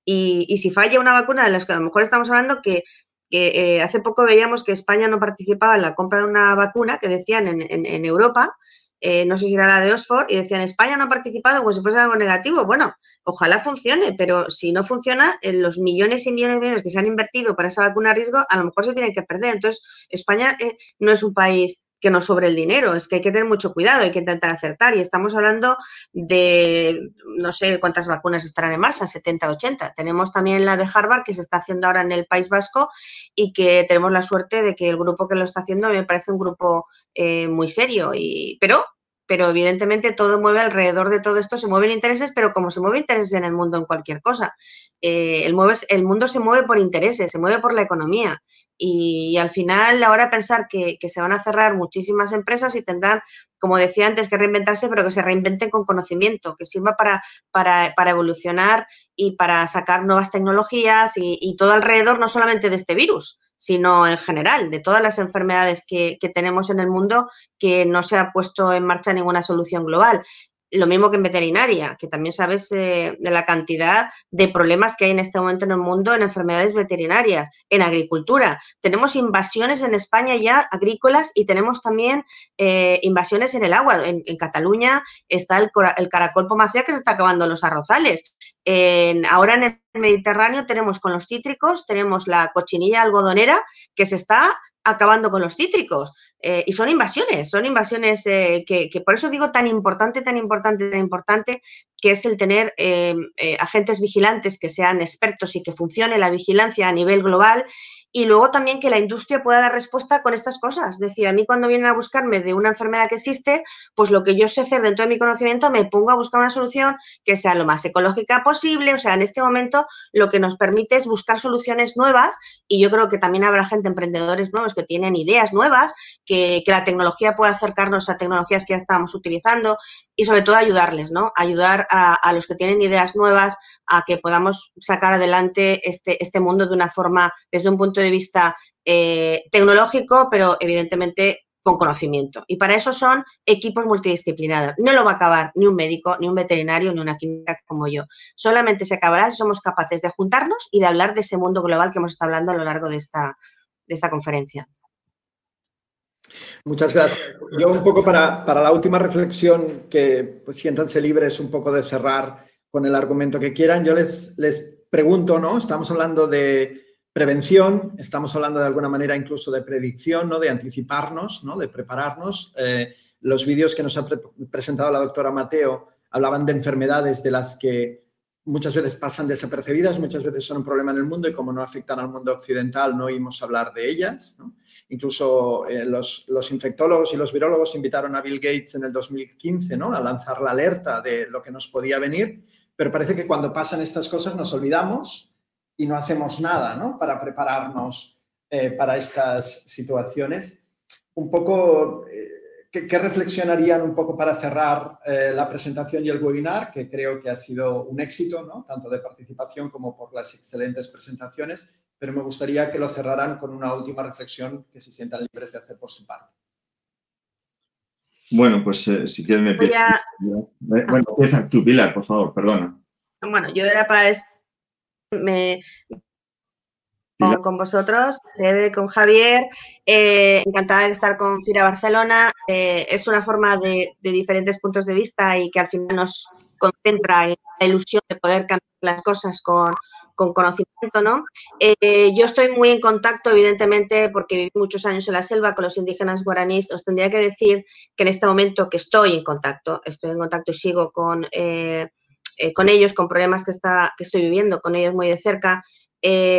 Y si falla una vacuna de las que a lo mejor estamos hablando, que hace poco veíamos que España no participaba en la compra de una vacuna que decían en Europa, no sé si era la de Oxford, y decían España no ha participado como si fuese algo negativo. Bueno, ojalá funcione, pero si no funciona, los millones y millones de millones que se han invertido para esa vacuna a riesgo, a lo mejor se tienen que perder. Entonces, España no es un país que nos sobre el dinero, es que hay que tener mucho cuidado, hay que intentar acertar, y estamos hablando de, no sé cuántas vacunas estarán en marcha, 70, 80. Tenemos también la de Harvard, que se está haciendo ahora en el País Vasco, y que tenemos la suerte de que el grupo que lo está haciendo me parece un grupo muy serio, pero evidentemente todo mueve alrededor de todo esto, se mueven intereses, pero como se mueven intereses en el mundo en cualquier cosa, el mundo se mueve por intereses, se mueve por la economía. Y al final, ahora pensar que se van a cerrar muchísimas empresas y tendrán, como decía antes, que reinventarse, pero que se reinventen con conocimiento, que sirva para evolucionar y para sacar nuevas tecnologías y todo alrededor, no solamente de este virus, sino en general, de todas las enfermedades que tenemos en el mundo, que no se ha puesto en marcha ninguna solución global. Lo mismo que en veterinaria, que también sabes de la cantidad de problemas que hay en este momento en el mundo en enfermedades veterinarias, en agricultura. Tenemos invasiones en España ya agrícolas y tenemos también invasiones en el agua. En Cataluña está el caracol pomacea que se está acabando los arrozales. Ahora en el Mediterráneo tenemos con los cítricos, tenemos la cochinilla algodonera que se está acabando con los cítricos. Y son invasiones que por eso digo tan importante, que es el tener agentes vigilantes que sean expertos y que funcione la vigilancia a nivel global. Y luego también que la industria pueda dar respuesta con estas cosas. Es decir, a mí cuando vienen a buscarme de una enfermedad que existe, pues lo que yo sé hacer dentro de mi conocimiento, me pongo a buscar una solución que sea lo más ecológica posible. O sea, en este momento lo que nos permite es buscar soluciones nuevas, y yo creo que también habrá gente, emprendedores nuevos que tienen ideas nuevas, que la tecnología puede acercarnos a tecnologías que ya estábamos utilizando, y sobre todo ayudarles, ¿no? Ayudar a los que tienen ideas nuevas a que podamos sacar adelante este mundo de una forma, desde un punto de vista tecnológico, pero evidentemente con conocimiento. Y para eso son equipos multidisciplinares. No lo va a acabar ni un médico, ni un veterinario, ni una química como yo. Solamente se acabará si somos capaces de juntarnos y de hablar de ese mundo global que hemos estado hablando a lo largo de esta conferencia. Muchas gracias. Yo un poco para la última reflexión, que pues, siéntanse libres un poco de cerrar con el argumento que quieran. Yo les pregunto, ¿no? Estamos hablando de prevención, estamos hablando de alguna manera incluso de predicción, ¿no? De anticiparnos, ¿no? De prepararnos. Los vídeos que nos ha presentado la doctora Mateo hablaban de enfermedades de las que muchas veces pasan desapercibidas, muchas veces son un problema en el mundo y como no afectan al mundo occidental no oímos hablar de ellas, ¿no? Incluso los infectólogos y los virólogos invitaron a Bill Gates en el 2015, ¿no? A lanzar la alerta de lo que nos podía venir, pero parece que cuando pasan estas cosas nos olvidamos y no hacemos nada, ¿no? Para prepararnos para estas situaciones. Un poco, ¿qué reflexionarían un poco para cerrar la presentación y el webinar? Que creo que ha sido un éxito, ¿no? Tanto de participación como por las excelentes presentaciones, pero me gustaría que lo cerraran con una última reflexión que se sientan libres de hacer por su parte. Bueno, pues si quieren empieza. Bueno, empieza tú, Pilar, por favor, perdona. Bueno, yo era para con vosotros, con Javier, encantada de estar con FIRA Barcelona. Es una forma de diferentes puntos de vista y que al final nos concentra en la ilusión de poder cambiar las cosas con conocimiento, ¿no? Yo estoy muy en contacto, evidentemente, porque viví muchos años en la selva con los indígenas guaraníes. Os tendría que decir que en este momento que estoy en contacto y sigo con ellos, con problemas que estoy viviendo con ellos muy de cerca.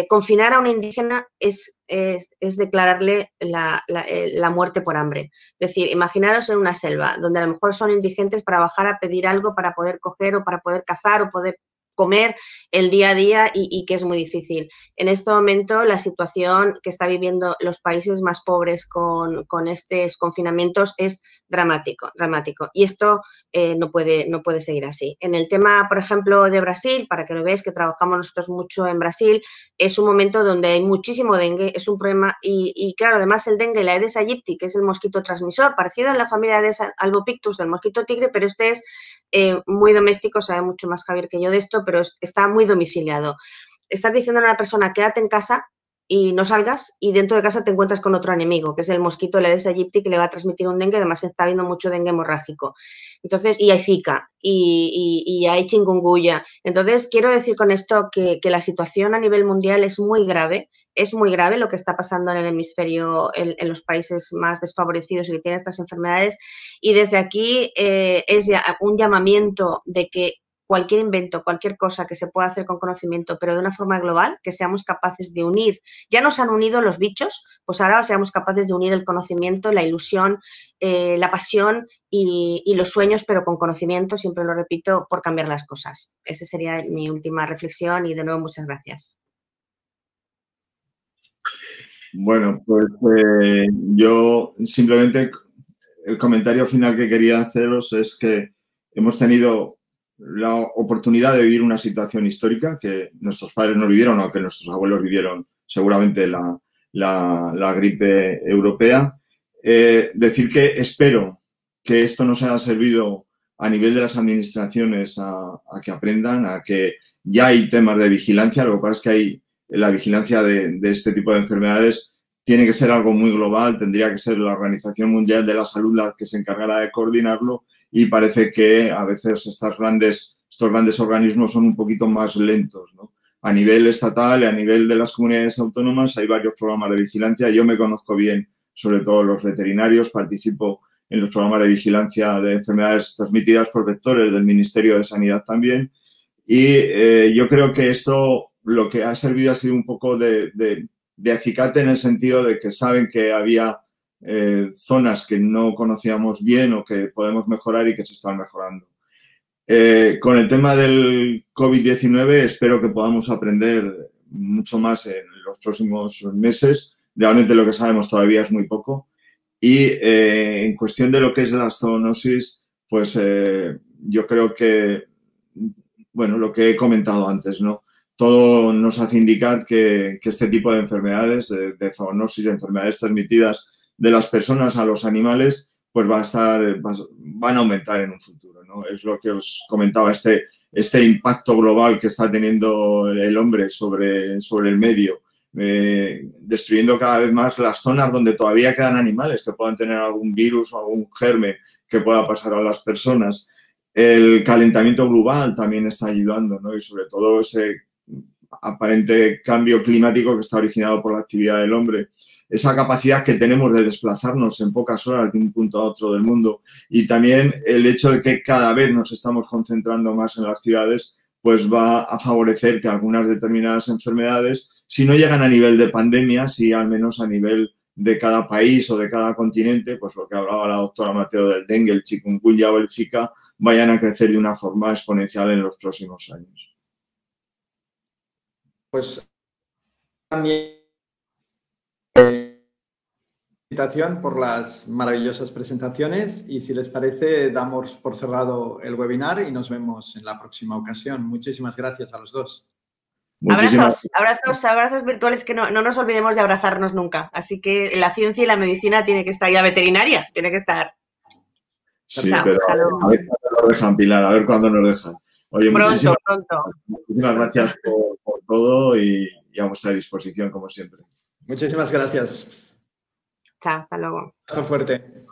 Confinar a un indígena es declararle la muerte por hambre. Es decir, imaginaros en una selva donde a lo mejor son indigentes para bajar a pedir algo para poder coger o para poder cazar o poder comer el día a día y que es muy difícil. En este momento la situación que está viviendo los países más pobres con estos confinamientos es dramático. Y esto no puede seguir así. En el tema, por ejemplo, de Brasil, para que lo veáis, que trabajamos nosotros mucho en Brasil, es un momento donde hay muchísimo dengue, es un problema y claro, además el dengue, la Aedes aegypti, que es el mosquito transmisor, parecido en la familia de Albopictus, del mosquito tigre, pero este es muy doméstico, sabe mucho más Javier que yo de esto, pero está muy domiciliado. Estás diciendo a una persona, quédate en casa y no salgas, y dentro de casa te encuentras con otro enemigo, que es el mosquito, el Aedes aegypti, que le va a transmitir un dengue, además está habiendo mucho dengue hemorrágico. Entonces, y hay Zika, y hay chikungunya. Entonces, quiero decir con esto que la situación a nivel mundial es muy grave lo que está pasando en el hemisferio, en los países más desfavorecidos y que tienen estas enfermedades, y desde aquí es un llamamiento de que cualquier invento, cualquier cosa que se pueda hacer con conocimiento, pero de una forma global, que seamos capaces de unir. Ya nos han unido los bichos, pues ahora seamos capaces de unir el conocimiento, la ilusión, la pasión y los sueños, pero con conocimiento, siempre lo repito, por cambiar las cosas. Esa sería mi última reflexión y de nuevo muchas gracias. Bueno, pues yo simplemente el comentario final que quería haceros es que hemos tenido la oportunidad de vivir una situación histórica que nuestros padres no vivieron, aunque nuestros abuelos vivieron seguramente la gripe europea. Decir que espero que esto nos haya servido a nivel de las administraciones a que aprendan, a que ya hay temas de vigilancia. Lo que pasa es que hay la vigilancia de este tipo de enfermedades tiene que ser algo muy global, tendría que ser la Organización Mundial de la Salud la que se encargará de coordinarlo, y parece que a veces estos grandes organismos son un poquito más lentos, ¿no? A nivel estatal y a nivel de las comunidades autónomas hay varios programas de vigilancia. Yo me conozco bien, sobre todo los veterinarios, participo en los programas de vigilancia de enfermedades transmitidas por vectores del Ministerio de Sanidad también, y yo creo que esto lo que ha servido ha sido un poco de acicate, en el sentido de que saben que había zonas que no conocíamos bien o que podemos mejorar y que se están mejorando. Con el tema del COVID-19 espero que podamos aprender mucho más en los próximos meses. Realmente lo que sabemos todavía es muy poco. Y en cuestión de lo que es la zoonosis, pues yo creo que, bueno, lo que he comentado antes, ¿no? Todo nos hace indicar que este tipo de enfermedades, de zoonosis, de enfermedades transmitidas de las personas a los animales, pues van a aumentar en un futuro, ¿no? Es lo que os comentaba, este impacto global que está teniendo el hombre sobre el medio, destruyendo cada vez más las zonas donde todavía quedan animales que puedan tener algún virus o algún germen que pueda pasar a las personas. El calentamiento global también está ayudando, ¿no? Y sobre todo ese aparente cambio climático que está originado por la actividad del hombre. Esa capacidad que tenemos de desplazarnos en pocas horas de un punto a otro del mundo, y también el hecho de que cada vez nos estamos concentrando más en las ciudades, pues va a favorecer que algunas determinadas enfermedades, si no llegan a nivel de pandemia, sí al menos a nivel de cada país o de cada continente, pues lo que hablaba la doctora Mateo del dengue, el chikungunya o el Zika, vayan a crecer de una forma exponencial en los próximos años. Pues también invitación por las maravillosas presentaciones, y si les parece damos por cerrado el webinar y nos vemos en la próxima ocasión. Muchísimas gracias a los dos. Abrazos virtuales, que no nos olvidemos de abrazarnos nunca. Así que la ciencia y la medicina tiene que estar, y la veterinaria tiene que estar. Sí, pero a ver cuándo nos dejan, Pilar, a ver cuándo nos dejan. Oye, pronto. Muchísimas gracias por todo y a vuestra disposición, como siempre. Muchísimas gracias. Chao, hasta luego. Hasta fuerte.